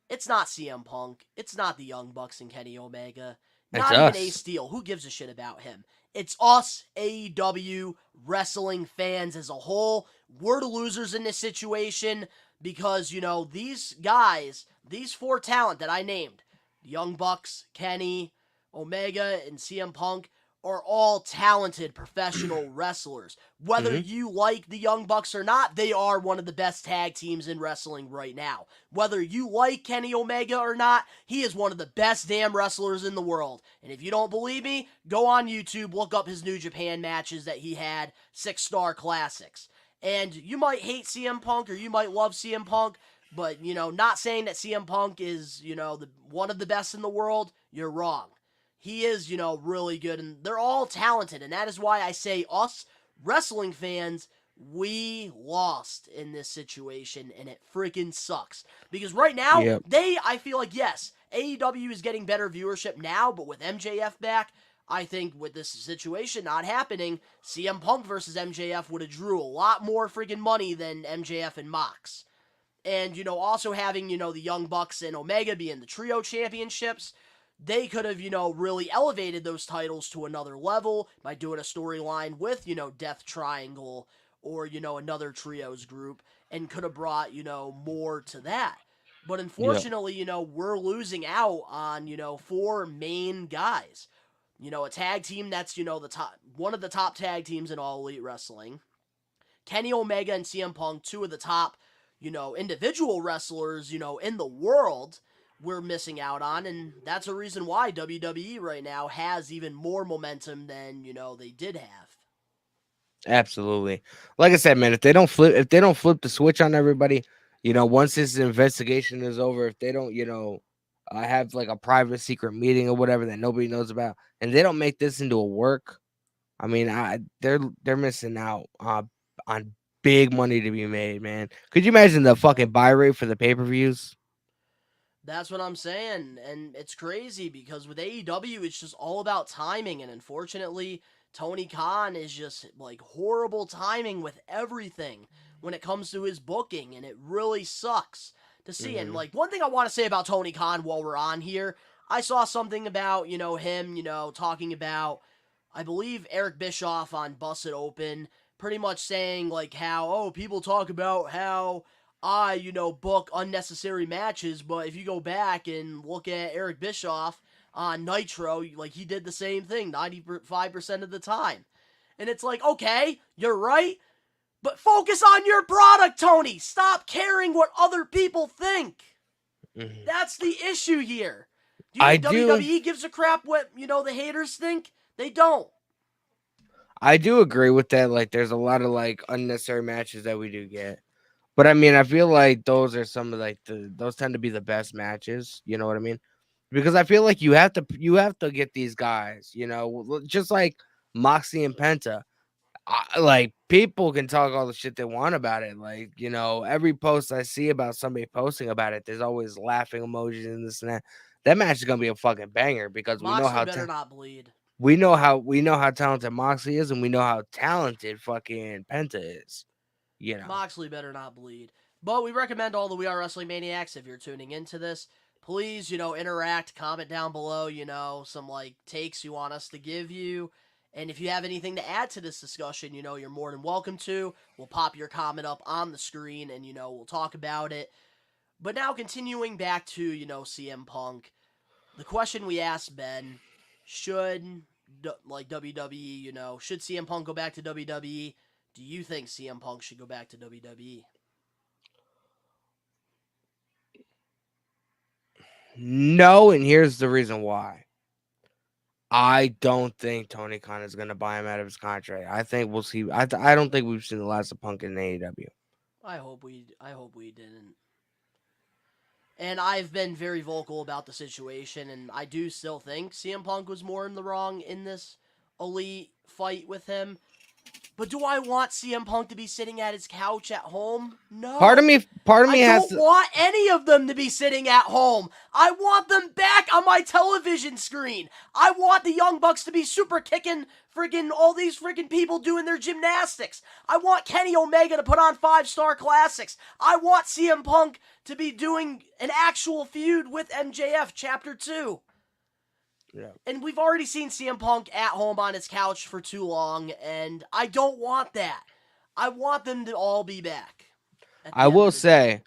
Speaker 2: It's not CM Punk. It's not the Young Bucks and Kenny Omega.
Speaker 5: It's
Speaker 2: Not even
Speaker 5: us.
Speaker 2: Ace Steel. Who gives a shit about him? It's us, AEW wrestling fans as a whole. We're the losers in this situation because, these guys, these four talent that I named, the Young Bucks, Kenny, Omega, and CM Punk, are all talented professional wrestlers. Whether
Speaker 5: Mhm.
Speaker 2: you like the Young Bucks or not, they are one of the best tag teams in wrestling right now. Whether you like Kenny Omega or not, he is one of the best damn wrestlers in the world. And if you don't believe me, go on YouTube, look up his New Japan matches that he had, 6-star classics. And you might hate CM Punk or you might love CM Punk, but, not saying that CM Punk is, one of the best in the world, you're wrong. He is, really good, and they're all talented, and that is why I say us wrestling fans, we lost in this situation, and it freaking sucks. Because right now,
Speaker 5: Yep.
Speaker 2: I feel like, yes, AEW is getting better viewership now, but with MJF back, I think with this situation not happening, CM Punk versus MJF would have drew a lot more freaking money than MJF and Mox. And, also having, the Young Bucks and Omega be in the trio championships, they could have, really elevated those titles to another level by doing a storyline with, Death Triangle or, another trios group and could have brought, more to that. But
Speaker 5: Yep.
Speaker 2: unfortunately, we're losing out on, four main guys. A tag team that's, the top, one of the top tag teams in All Elite Wrestling. Kenny Omega and CM Punk, two of the top, individual wrestlers, in the world we're missing out on, and that's a reason why WWE right now has even more momentum than, they did have.
Speaker 5: Absolutely. Like I said, man, if they don't flip the switch on everybody, once this investigation is over, if they don't, have like a private secret meeting or whatever that nobody knows about, and they don't make this into a work, I mean, they're missing out on big money to be made, man. Could you imagine the fucking buy rate for the pay-per-views?
Speaker 2: That's what I'm saying, and it's crazy because with AEW, it's just all about timing, and unfortunately, Tony Khan is just like horrible timing with everything when it comes to his booking, and it really sucks to see. And
Speaker 5: Mhm.
Speaker 2: like one thing I want to say about Tony Khan while we're on here, I saw something about, him, talking about, I believe Eric Bischoff on Busted Open, pretty much saying like how, oh, people talk about how I, book unnecessary matches, but if you go back and look at Eric Bischoff on Nitro, like he did the same thing 95% of the time. And it's like, okay, you're right, but focus on your product, Tony. Stop caring what other people think.
Speaker 5: Mhm.
Speaker 2: That's the issue here. Do you
Speaker 5: I
Speaker 2: think
Speaker 5: do.
Speaker 2: WWE gives a crap what, the haters think? They don't.
Speaker 5: I do agree with that. Like, there's a lot of like unnecessary matches that we do get. But I mean, I feel like those are some of like those tend to be the best matches. You know what I mean? because I feel like you have to get these guys, just like Moxie and Penta. Like people can talk all the shit they want about it. Like, every post I see about somebody posting about it, there's always laughing emojis and this and that. That match is gonna be a fucking banger because
Speaker 2: Moxley better not bleed.
Speaker 5: we know how talented Moxley is, and we know how talented fucking Penta is.
Speaker 2: Moxley better not bleed. But we recommend all the We Are Wrestling Maniacs, if you're tuning into this, please, interact, comment down below, some like takes you want us to give you. And if you have anything to add to this discussion, you're more than welcome to. We'll pop your comment up on the screen and, we'll talk about it. But now continuing back to, CM Punk, the question we asked Ben, should, WWE, should CM Punk go back to WWE? Do you think CM Punk should go back to WWE?
Speaker 5: No, and here's the reason why. I don't think Tony Khan is going to buy him out of his contract. I think we'll see. I don't think we've seen the last of Punk in AEW.
Speaker 2: I hope we didn't. And I've been very vocal about the situation, and I do still think CM Punk was more in the wrong in this elite fight with him. But do I want CM Punk to be sitting at his couch at home? No.
Speaker 5: Part of me
Speaker 2: I don't want any of them to be sitting at home. I want them back on my television screen. I want the Young Bucks to be super kicking friggin' all these friggin' people doing their gymnastics. I want Kenny Omega to put on 5-star classics. I want CM Punk to be doing an actual feud with MJF Chapter 2.
Speaker 5: Yeah.
Speaker 2: And we've already seen CM Punk at home on his couch for too long, and I don't want that. I want them to all be back.
Speaker 5: I will say,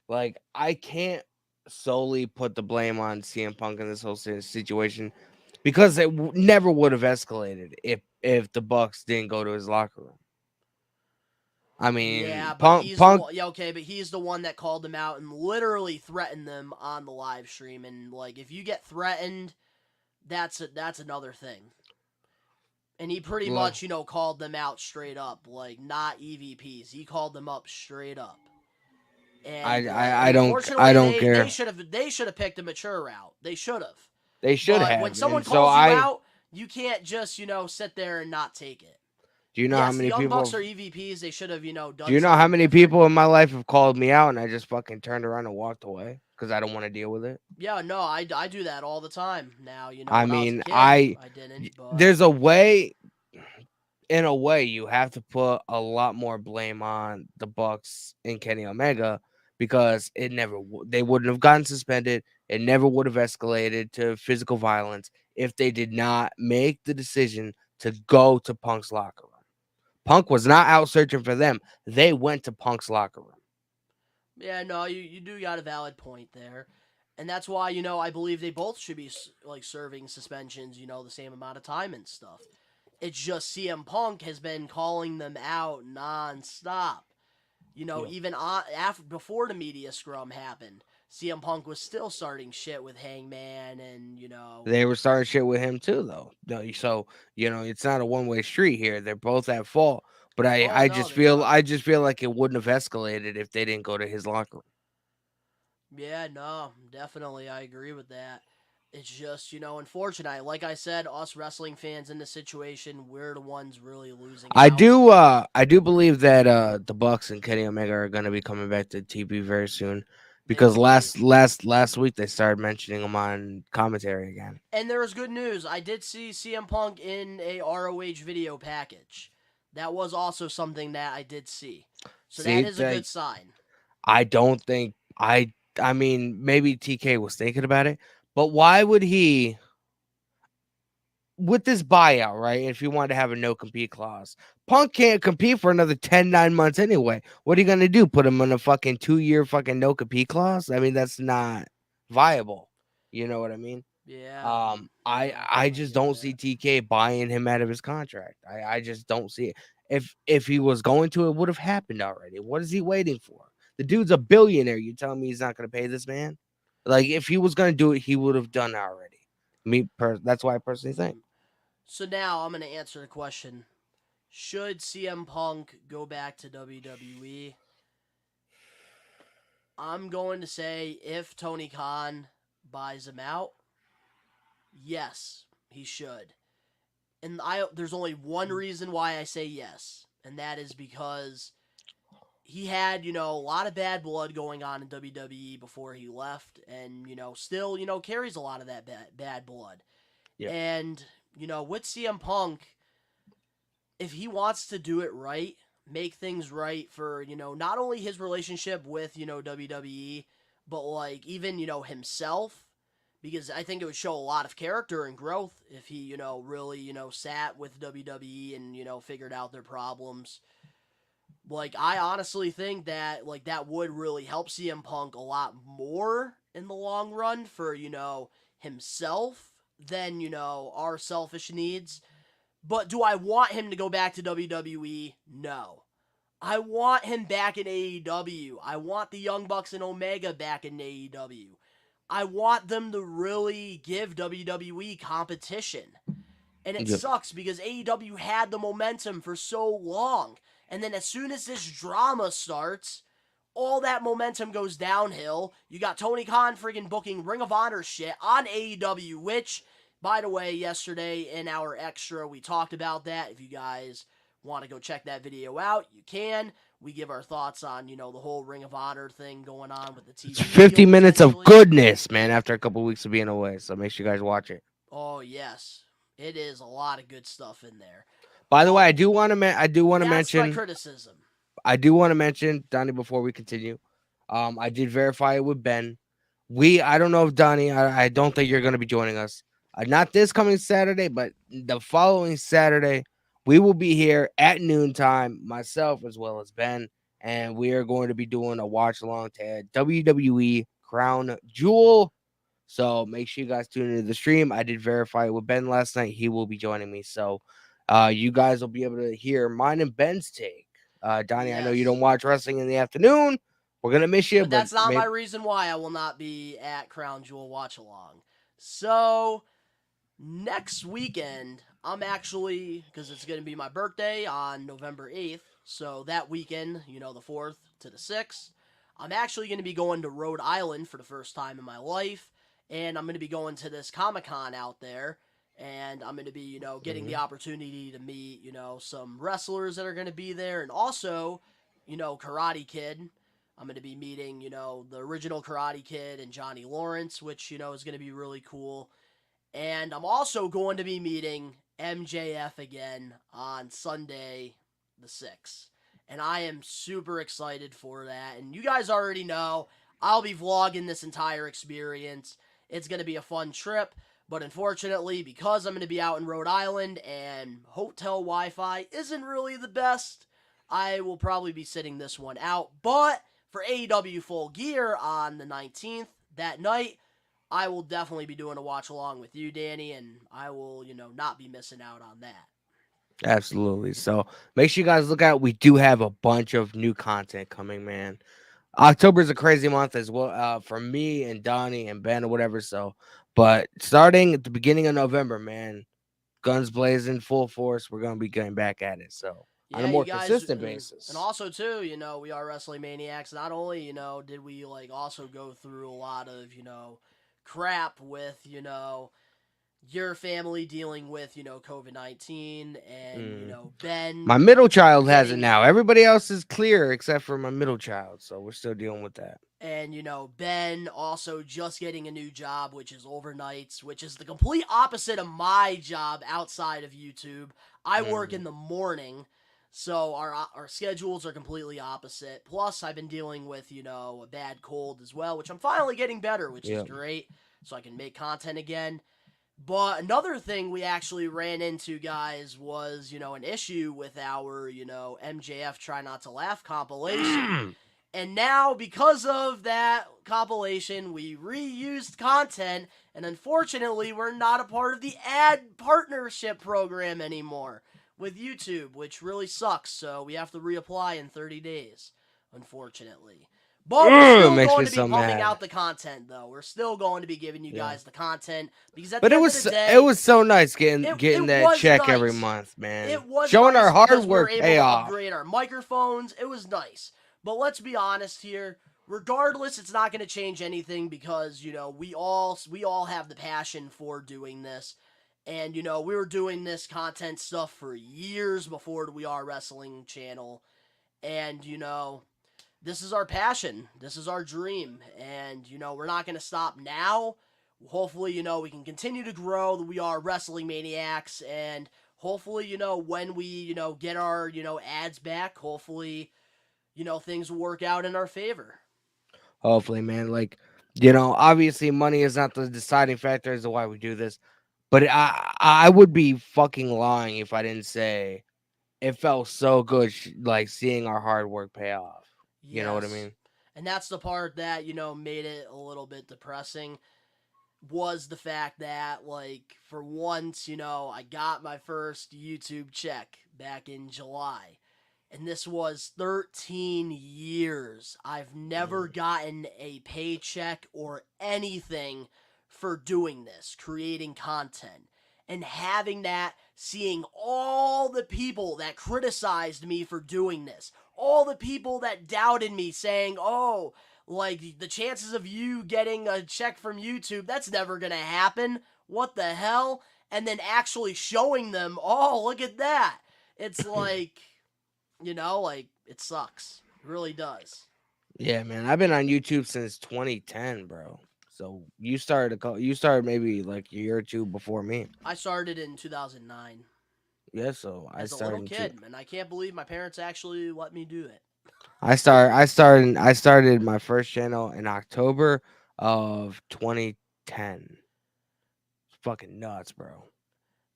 Speaker 5: like, I can't solely put the blame on CM Punk in this whole situation because it never would have escalated if the Bucks didn't go to his locker room. I mean,
Speaker 2: yeah,
Speaker 5: but
Speaker 2: Punk. But he's the one that called them out and literally threatened them on the live stream. And like, if you get threatened, that's another thing. And he pretty much, called them out straight up, like not EVPs. He called them up straight up. And
Speaker 5: I don't care.
Speaker 2: They should have picked a mature route. They should have.
Speaker 5: They should have.
Speaker 2: When someone calls you out, you can't just sit there and not take it.
Speaker 5: Do you know how many
Speaker 2: the Young
Speaker 5: people?
Speaker 2: Bucks are EVPs. They should have, done.
Speaker 5: Do you know how many people in my life have called me out and I just fucking turned around and walked away because I don't want to deal with it?
Speaker 2: Yeah, no, I do that all the time now.
Speaker 5: I mean,
Speaker 2: I didn't. But...
Speaker 5: There's a way. In a way, you have to put a lot more blame on the Bucks and Kenny Omega because they wouldn't have gotten suspended. It never would have escalated to physical violence if they did not make the decision to go to Punk's locker room. Punk was not out searching for them. They went to Punk's locker room.
Speaker 2: Yeah, no, you do got a valid point there. And that's why, I believe they both should be, like, serving suspensions, the same amount of time and stuff. It's just CM Punk has been calling them out nonstop. Even before the media scrum happened, CM Punk was still starting shit with Hangman and,
Speaker 5: They were starting shit with him too, though. So, it's not a one-way street here. They're both at fault. But I just feel like it wouldn't have escalated if they didn't go to his locker room.
Speaker 2: Yeah, no, definitely. I agree with that. It's just, unfortunate. Like I said, us wrestling fans in this situation, we're the ones really losing
Speaker 5: I
Speaker 2: out.
Speaker 5: I do believe that the Bucks and Kenny Omega are going to be coming back to TV very soon because last week they started mentioning them on commentary again.
Speaker 2: And there was good news. I did see CM Punk in a ROH video package. That was also something that I did see. So that is a good sign.
Speaker 5: I don't think I mean, maybe TK was thinking about it. But why would he, with this buyout, right? If he wanted to have a no-compete clause, Punk can't compete for another 9 months anyway. What are you going to do? Put him on a fucking 2-year fucking no-compete clause? I mean, that's not viable. You know what I mean?
Speaker 2: Yeah.
Speaker 5: I just don't see TK buying him out of his contract. I just don't see it. If he was going to, it would have happened already. What is he waiting for? The dude's a billionaire. You telling me he's not going to pay this man? Like, if he was going to do it, he would have done it already. That's why I personally think.
Speaker 2: So now I'm going to answer the question. Should CM Punk go back to WWE? I'm going to say if Tony Khan buys him out, yes, he should. And there's only one reason why I say yes, and that is because he had, a lot of bad blood going on in WWE before he left, and, still, carries a lot of that bad blood.
Speaker 5: Yep.
Speaker 2: And, with CM Punk, if he wants to do it right, make things right for, not only his relationship with, WWE, but, like, even, himself, because I think it would show a lot of character and growth if he, really, sat with WWE and, figured out their problems. Like, I honestly think that, like, that would really help CM Punk a lot more in the long run for, himself than, our selfish needs. But do I want him to go back to WWE? No. I want him back in AEW. I want the Young Bucks and Omega back in AEW. I want them to really give WWE competition. And it sucks because AEW had the momentum for so long. And then as soon as this drama starts, all that momentum goes downhill. You got Tony Khan friggin' booking Ring of Honor shit on AEW, which, by the way, yesterday in our extra, we talked about that. If you guys want to go check that video out, you can. We give our thoughts on, the whole Ring of Honor thing going on with the TV.
Speaker 5: It's 50
Speaker 2: deal,
Speaker 5: minutes of
Speaker 2: potentially.
Speaker 5: goodness, man, after a couple weeks of being away. So make sure you guys watch it.
Speaker 2: Oh, yes. It is a lot of good stuff in there.
Speaker 5: By the way, I do want to mention
Speaker 2: my criticism.
Speaker 5: I do want to mention, Donnie, before we continue, I did verify it with Ben. I don't know if Donnie, I don't think you're going to be joining us. Not this coming Saturday, but the following Saturday, we will be here at noontime, myself as well as Ben, and we are going to be doing a watch along to WWE Crown Jewel. So make sure you guys tune into the stream. I did verify it with Ben last night. He will be joining me. So you guys will be able to hear mine and Ben's take. Donnie,
Speaker 2: Yes.
Speaker 5: I know you don't watch wrestling in the afternoon. We're going to miss you.
Speaker 2: But that's not my reason why I will not be at Crown Jewel Watch Along. So next weekend, I'm actually, because it's going to be my birthday on November 8th, so that weekend, the 4th to the 6th, I'm actually going to be going to Rhode Island for the first time in my life, and I'm going to be going to this Comic-Con out there, and I'm going to be, getting the opportunity to meet, some wrestlers that are going to be there, and also, Karate Kid. I'm going to be meeting, the original Karate Kid and Johnny Lawrence, which, is going to be really cool. And I'm also going to be meeting MJF again on Sunday the 6th. And I am super excited for that. And you guys already know, I'll be vlogging this entire experience. It's going to be a fun trip. But unfortunately, because I'm going to be out in Rhode Island and hotel Wi-Fi isn't really the best, I will probably be sitting this one out. But for AEW Full Gear on the 19th, that night, I will definitely be doing a watch along with you, Danny, and I will, not be missing out on that.
Speaker 5: Absolutely. So make sure you guys look out. We do have a bunch of new content coming, man. October is a crazy month as well for me and Donnie and Ben or whatever. So, but starting at the beginning of November, man, guns blazing, full force. We're going to be getting back at it. So on a more consistent basis.
Speaker 2: And also, too, we are Wrestling Maniacs. Not only, did we, also go through a lot of, crap with, your family dealing with, COVID-19 and, Ben.
Speaker 5: My middle child has it now. Everybody else is clear except for my middle child. So we're still dealing with that.
Speaker 2: And, Ben also just getting a new job, which is overnights, which is the complete opposite of my job outside of YouTube. I work in the morning. So our schedules are completely opposite. Plus, I've been dealing with, a bad cold as well, which I'm finally getting better, which is great. So I can make content again. But another thing we actually ran into, guys, was, an issue with our, MJF Try Not to Laugh compilation. And now, because of that compilation, we reused content, and unfortunately, we're not a part of the ad partnership program anymore with YouTube, which really sucks, so we have to reapply in 30 days, unfortunately. But we're still going to be pumping out the content, though. We're still going to be giving you guys the content, because at the end of the day,
Speaker 5: it was so nice getting that check every month, man.
Speaker 2: It was
Speaker 5: showing
Speaker 2: nice
Speaker 5: our hard
Speaker 2: because
Speaker 5: work
Speaker 2: we were able
Speaker 5: pay
Speaker 2: to
Speaker 5: off.
Speaker 2: upgrade our microphones. It was nice. But let's be honest here. regardless, it's not going to change anything because, we all have the passion for doing this. And, we were doing this content stuff for years before the We Are Wrestling channel. And, this is our passion. This is our dream. And, we're not going to stop now. Hopefully, we can continue to grow the We Are Wrestling Maniacs. And hopefully, when we, get our, ads back, hopefully, things will work out in our favor.
Speaker 5: Hopefully, man. Like, obviously money is not the deciding factor as to why we do this. But I would be fucking lying if I didn't say it felt so good, like seeing our hard work pay off. You know what I
Speaker 2: Yes.
Speaker 5: mean?
Speaker 2: And that's the part that, made it a little bit depressing, was the fact that, like, for once, I got my first YouTube check back in July. And this was 13 years. I've never gotten a paycheck or anything for doing this, creating content. And having that, seeing all the people that criticized me for doing this, all the people that doubted me saying, oh, like, the chances of you getting a check from YouTube, that's never gonna happen. What the hell? And then actually showing them, oh, look at that. It's like, it sucks. It really does.
Speaker 5: Yeah, man. I've been on YouTube since 2010, bro. So you started maybe like a year or two before me.
Speaker 2: I started in 2009
Speaker 5: Yeah, so I
Speaker 2: as a little
Speaker 5: started
Speaker 2: kid, and I can't believe my parents actually let me do it.
Speaker 5: I started my first channel in October of 2010. It's fucking nuts, bro.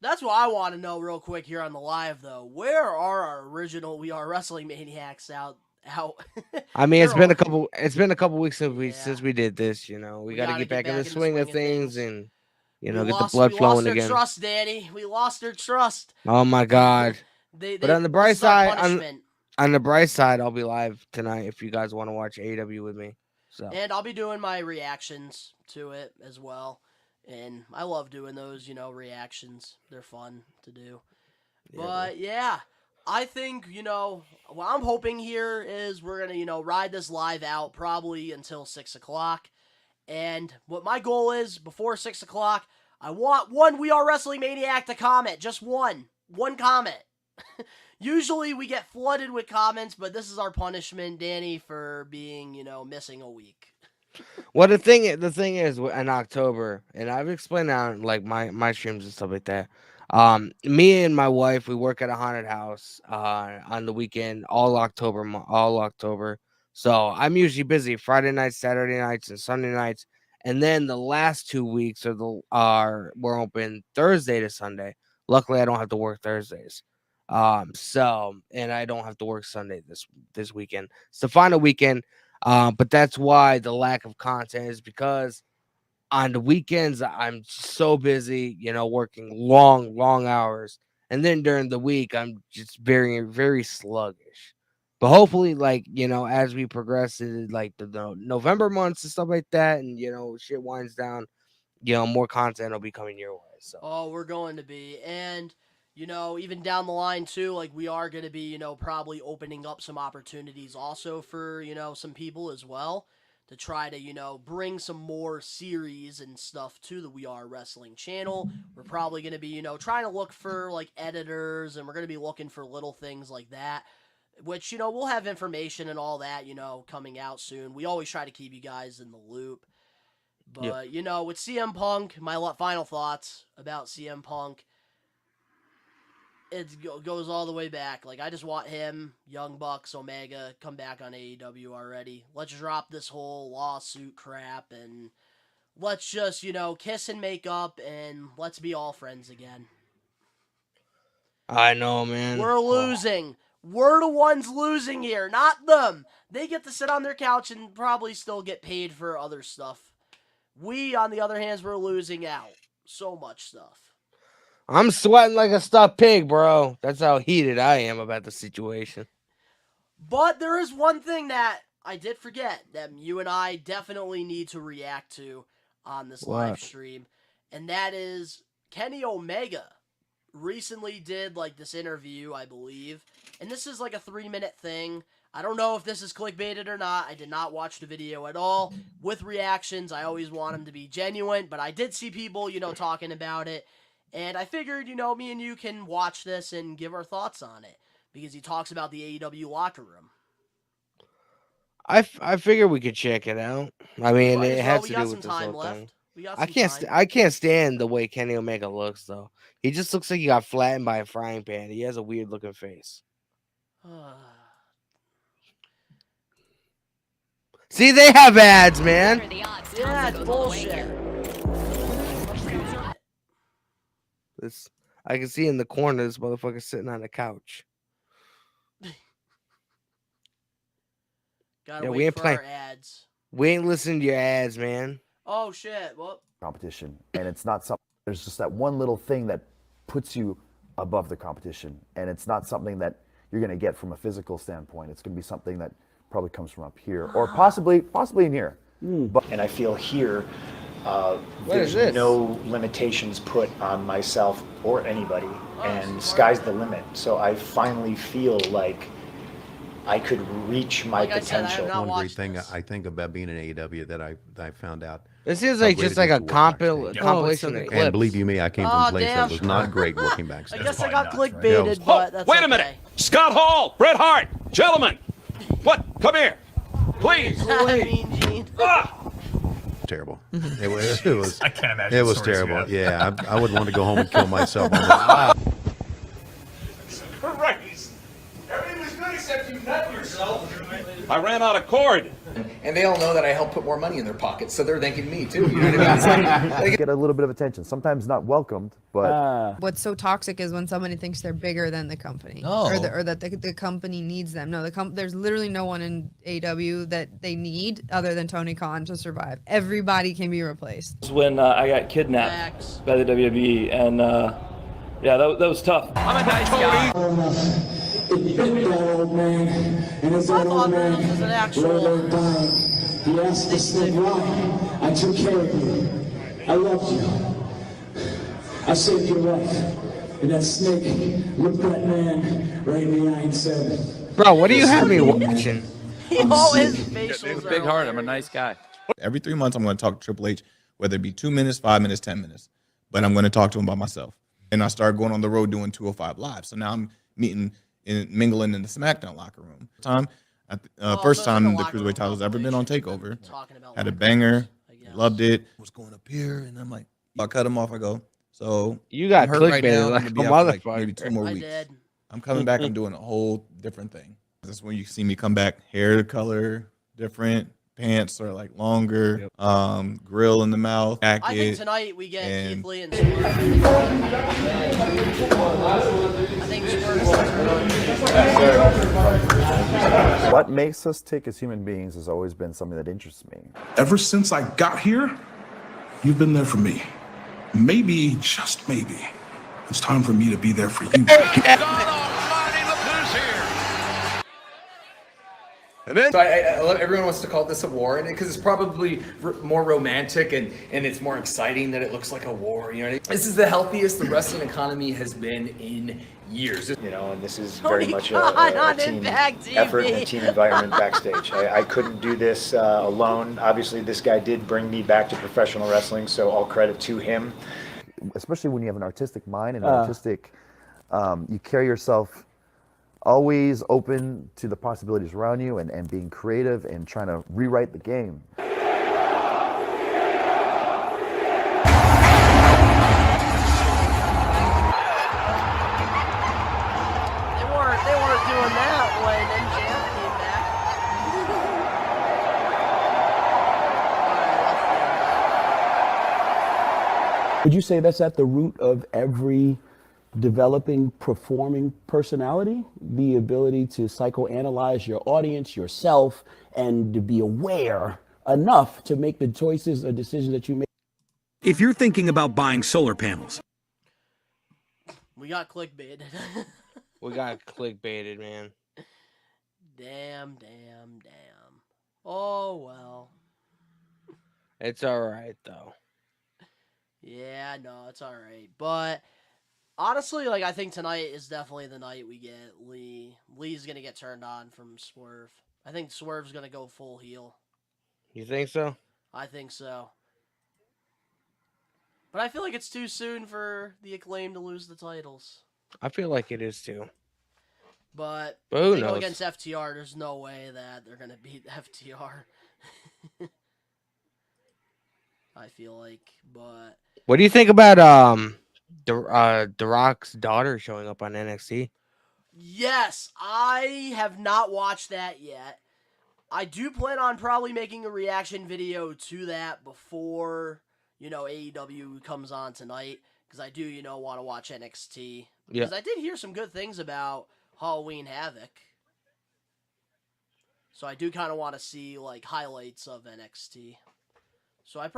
Speaker 2: That's what I want to know real quick here on the live, though. Where are our original We Are Wrestling Maniacs out?
Speaker 5: I mean,
Speaker 2: They're all,
Speaker 5: it's been a couple weeks since
Speaker 2: yeah.
Speaker 5: we did this, We
Speaker 2: We
Speaker 5: got to
Speaker 2: gotta
Speaker 5: get
Speaker 2: get
Speaker 5: back in the
Speaker 2: back in the
Speaker 5: swing of things
Speaker 2: things.
Speaker 5: and
Speaker 2: We
Speaker 5: get the
Speaker 2: lost
Speaker 5: blood flowing
Speaker 2: their
Speaker 5: again.
Speaker 2: trust, Danny. We lost their trust.
Speaker 5: Oh my god. But on the
Speaker 2: This
Speaker 5: bright
Speaker 2: is our
Speaker 5: side,
Speaker 2: punishment.
Speaker 5: on the bright side, I'll be live tonight if you guys want to watch AEW with me. So
Speaker 2: And I'll be doing my reactions to it as well. And I love doing those, reactions. They're fun to do.
Speaker 5: yeah,
Speaker 2: But yeah, I think, what I'm hoping here is we're going to, ride this live out probably until 6 o'clock. And what my goal is before 6 o'clock, I want one We Are Wrestling Maniac to comment. Just one. One comment. Usually we get flooded with comments, but this is our punishment, Danny, for being, missing a week.
Speaker 5: Well, the thing is, in October, and I've explained that on like my streams and stuff like that. Me and my wife, we work at a haunted house on the weekend, all October. So I'm usually busy Friday nights, Saturday nights, and Sunday nights. And then the last 2 weeks are we're open Thursday to Sunday. Luckily, I don't have to work Thursdays. And I don't have to work Sunday this weekend. It's the final weekend. But that's why the lack of content is because on the weekends I'm so busy, working long hours, and then during the week I'm just very, very sluggish. But hopefully, like as we progress in like the November months and stuff like that, and shit winds down, more content will be coming your way. So,
Speaker 2: Oh, we're going to be. And, even down the line, too, like, we are going to be, probably opening up some opportunities also for, some people as well to try to, bring some more series and stuff to the We Are Wrestling channel. We're probably going to be, trying to look for, like, editors, and we're going to be looking for little things like that, which, we'll have information and all that, coming out soon. We always try to keep you guys in the loop. But, with CM Punk, my final thoughts about CM Punk, it goes all the way back. Like, I just want him, Young Bucks, Omega, come back on AEW already. Let's drop this whole lawsuit crap, and let's just, kiss and make up, and let's be all friends again.
Speaker 5: I know, man.
Speaker 2: We're losing. We're the ones losing here, not them. They get to sit on their couch and probably still get paid for other stuff. We, on the other hand, we're losing out. So much stuff.
Speaker 5: I'm sweating like a stuffed pig, bro. That's how heated I am about the situation.
Speaker 2: But there is one thing that I did forget that you and I definitely need to react to on this live stream, and that is Kenny Omega recently did like this interview, I believe, and this is like a 3-minute thing. I don't know if this is clickbaited or not. I did not watch the video at all. With reactions, I always want them to be genuine, but I did see people, talking about it, and I figured, me and you can watch this and give our thoughts on it, because he talks about the AEW locker room.
Speaker 5: I figure we could check it out. I mean,
Speaker 2: Might
Speaker 5: it
Speaker 2: as well.
Speaker 5: has
Speaker 2: We
Speaker 5: to
Speaker 2: got
Speaker 5: do
Speaker 2: some
Speaker 5: with this
Speaker 2: time
Speaker 5: whole
Speaker 2: left.
Speaker 5: thing.
Speaker 2: We got
Speaker 5: I
Speaker 2: some
Speaker 5: can't
Speaker 2: time.
Speaker 5: I can't stand the way Kenny Omega looks though. He just looks like he got flattened by a frying pan. He has a weird looking face. See, they have ads, man.
Speaker 2: Yeah, it's bullshit.
Speaker 5: This I can see in the corner this motherfucker sitting on the couch.
Speaker 2: Gotta
Speaker 5: Yeah, we
Speaker 2: wait
Speaker 5: ain't
Speaker 2: for
Speaker 5: playing.
Speaker 2: our ads.
Speaker 5: We ain't listening to your ads, man.
Speaker 2: Oh shit! Well,
Speaker 6: competition, and it's not something. There's just that one little thing that puts you above the competition, and it's not something that you're going to get from a physical standpoint. It's going to be something that probably comes from up here, or possibly in here. But
Speaker 7: And I feel here,
Speaker 5: What
Speaker 7: there's
Speaker 5: is this?
Speaker 7: no limitations put on myself or anybody, and sky's the limit. So I finally feel like I could reach my
Speaker 2: Like I said, I have
Speaker 7: potential.
Speaker 2: not
Speaker 8: One great
Speaker 2: watched
Speaker 8: thing
Speaker 2: this.
Speaker 8: I think about being in AEW that I found out.
Speaker 5: This is
Speaker 8: how
Speaker 5: like
Speaker 8: great
Speaker 5: just
Speaker 8: it
Speaker 5: like
Speaker 8: is
Speaker 5: a
Speaker 8: to work backstage.
Speaker 5: compilation of
Speaker 8: And
Speaker 5: clips.
Speaker 8: believe you me, I came
Speaker 2: Oh,
Speaker 8: from a place
Speaker 2: damn.
Speaker 8: that was not great working
Speaker 2: I
Speaker 8: backstage.
Speaker 2: guess I got
Speaker 8: Yeah,
Speaker 2: clickbaited,
Speaker 8: it was-
Speaker 2: but that's
Speaker 9: Wait a
Speaker 2: okay.
Speaker 9: minute. Scott Hall, Bret Hart, gentlemen. What? Come here. Please.
Speaker 2: Mean Gene.
Speaker 8: terrible. It was.
Speaker 10: I can't imagine.
Speaker 8: It was
Speaker 10: stories you
Speaker 8: terrible.
Speaker 10: have.
Speaker 8: Yeah, I would want to go home and kill myself. On
Speaker 9: Christ. Everything was good except you nut yourself. I ran out of cord.
Speaker 11: And they all know that I help put more money in their pockets, so they're thanking me too. You know what I mean? It's like,
Speaker 6: they get a little bit of attention. Sometimes not welcomed, but
Speaker 12: What's so toxic is when somebody thinks they're bigger than the company, or that the company needs them. No, there's literally no one in AEW that they need other than Tony Khan to survive. Everybody can be replaced.
Speaker 13: When I got kidnapped
Speaker 2: Facts.
Speaker 13: by the WWE, and yeah, that was tough.
Speaker 9: I'm a nice guy.
Speaker 2: I thought that this was an actual.
Speaker 14: He asked the snake why. I took care of you. I loved you. I saved your life. And that snake looked that man right in the eye and said,
Speaker 5: Bro, what do you have me watching?
Speaker 2: All his facials are
Speaker 3: Big heart. I'm a
Speaker 2: hilarious.
Speaker 3: nice guy.
Speaker 10: Every 3 months, I'm going to talk to Triple H, whether it be 2 minutes, 5 minutes, 10 minutes. But I'm going to talk to him by myself. And I started going on the road doing 205 Live. So now I'm mingling in the SmackDown locker room. First time the Cruiserweight title's ever been on TakeOver. Had a banger, loved it. Was going up here, and I'm like, I cut him off. I go, so
Speaker 5: You got
Speaker 10: I'm hurt right
Speaker 5: clickbaited
Speaker 10: now.
Speaker 5: like
Speaker 10: I'm
Speaker 5: a
Speaker 10: gonna be out for like
Speaker 5: motherfucker.
Speaker 10: maybe 2 more
Speaker 2: I
Speaker 10: weeks.
Speaker 2: did.
Speaker 10: I'm coming back. I'm doing a whole different thing. That's when you see me come back. Hair color different. Pants are like longer. Grill in the mouth.
Speaker 2: I think
Speaker 10: Jacket.
Speaker 2: tonight we get
Speaker 10: and-
Speaker 2: Keith Lee and Swerve. I think Swerve.
Speaker 6: what makes us tick as human beings has always been something that interests me.
Speaker 4: Ever since I got here, you've been there for me. Maybe, just maybe, it's time for me to be there for you.
Speaker 11: so I love, everyone wants to call this a war, and because it's probably more romantic and it's more exciting that it looks like a war. You know, what I mean? This is the healthiest the wrestling economy has been in years.
Speaker 7: You know, and this is
Speaker 2: Tony
Speaker 7: very much
Speaker 2: Khan
Speaker 7: a
Speaker 2: on
Speaker 7: team
Speaker 2: Impact TV.
Speaker 7: effort and a team environment backstage. I couldn't do this alone. Obviously, this guy did bring me back to professional wrestling, so all credit to him.
Speaker 6: Especially when you have an artistic mind and artistic, you carry yourself always open to the possibilities around you and being creative and trying to rewrite the game.
Speaker 2: They weren't doing that when MJF came back.
Speaker 14: Would you say that's at the root of every developing, performing personality? The ability to psychoanalyze your audience, yourself, and to be aware enough to make the choices or decisions that you make.
Speaker 9: If you're thinking about buying solar panels,
Speaker 2: We got clickbaited.
Speaker 5: We got clickbaited, man.
Speaker 2: Damn. Oh well.
Speaker 5: It's all right though.
Speaker 2: Yeah, no, it's all right. But Honestly, like, I think tonight is definitely the night we get Lee. Lee's going to get turned on from Swerve. I think Swerve's going to go full heel.
Speaker 5: You think so?
Speaker 2: I think so. But I feel like it's too soon for the Acclaim to lose the titles.
Speaker 5: I feel like it is too.
Speaker 2: But
Speaker 5: who
Speaker 2: they go
Speaker 5: knows?
Speaker 2: against FTR. There's no way that they're going to beat FTR. I feel like, but...
Speaker 5: What do you think about The Rock's daughter showing up on NXT?
Speaker 2: Yes, I have not watched that yet. I do plan on probably making a reaction video to that before, AEW comes on tonight. Because I do, want to watch NXT. Because I did hear some good things about Halloween Havoc. So I do kind of want to see, like, highlights of NXT. So I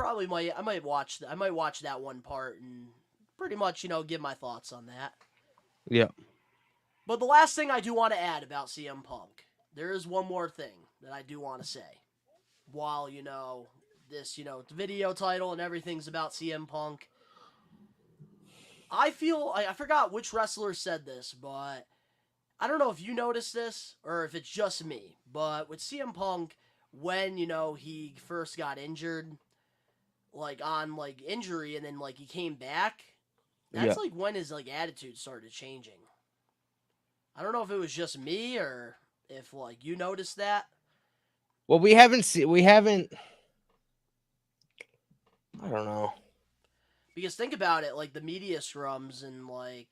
Speaker 2: might watch that one part and pretty much, give my thoughts on that.
Speaker 5: Yeah.
Speaker 2: But the last thing I do want to add about CM Punk, there is one more thing that I do want to say. While, this, video title and everything's about CM Punk, I forgot which wrestler said this, but I don't know if you noticed this or if it's just me, but with CM Punk, when, he first got injured, like, on, like, injury, and then, like, he came back, that's, like, when his, like, attitude started changing. I don't know if it was just me or if, like, you noticed that.
Speaker 5: Well, we haven't. I don't know.
Speaker 2: Because think about it, like, the media scrums and, like,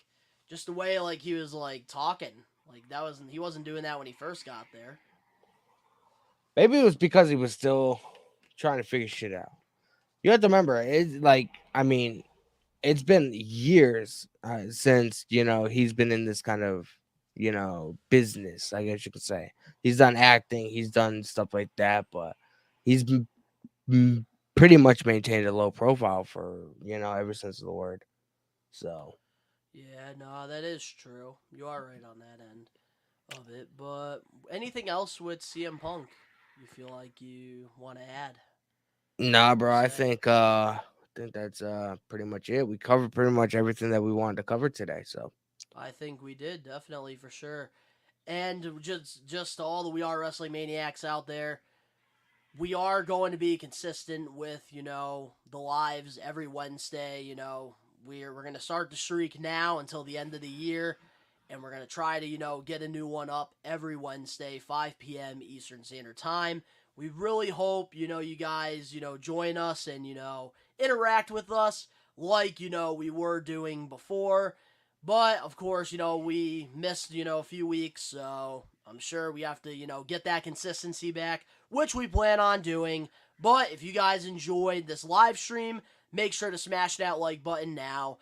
Speaker 2: just the way, like, he was, like, talking. Like, he wasn't doing that when he first got there.
Speaker 5: Maybe it was because he was still trying to figure shit out. You have to remember, it's been years since, he's been in this kind of, business, I guess you could say. He's done acting, he's done stuff like that, but he's pretty much maintained a low profile for, ever since the word. So.
Speaker 2: Yeah, no, that is true. You are right on that end of it. But anything else with CM Punk you feel like you want to add?
Speaker 5: Nah, bro, I think that's pretty much it. We covered pretty much everything that we wanted to cover today, so.
Speaker 2: I think we did, definitely, for sure. And just to all the We Are Wrestling Maniacs out there, we are going to be consistent with, the lives every Wednesday. We're going to start the streak now until the end of the year, and we're going to try to, get a new one up every Wednesday, 5 p.m. Eastern Standard Time. We really hope, you guys, join us and, interact with us like, we were doing before. But, of course, we missed, a few weeks, so I'm sure we have to, get that consistency back, which we plan on doing. But if you guys enjoyed this live stream, make sure to smash that like button now.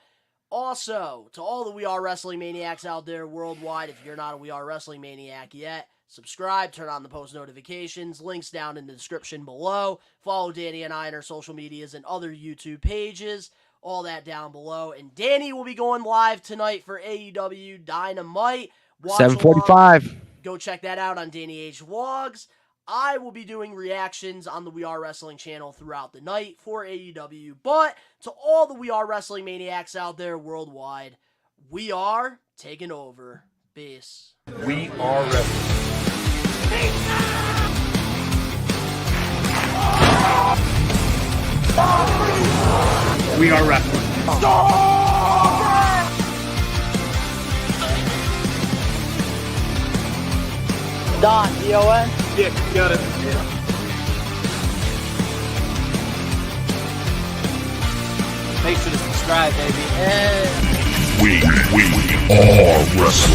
Speaker 2: Also, to all the We Are Wrestling Maniacs out there worldwide, if you're not a We Are Wrestling Maniac yet, subscribe, turn on the post notifications, links down in the description below. Follow Danny and I on our social medias and other YouTube pages. All that down below. And Danny will be going live tonight for AEW Dynamite.
Speaker 5: 7:45.
Speaker 2: Go check that out on Danny H Vlogs. I will be doing reactions on the We Are Wrestling channel throughout the night for AEW. But to all the We Are Wrestling Maniacs out there worldwide, we are taking over. Peace.
Speaker 9: We are wrestling.
Speaker 11: We are wrestling.
Speaker 15: Don, D-O-N?
Speaker 11: Yeah, got it.
Speaker 3: Make sure to subscribe, baby.
Speaker 4: We are wrestling.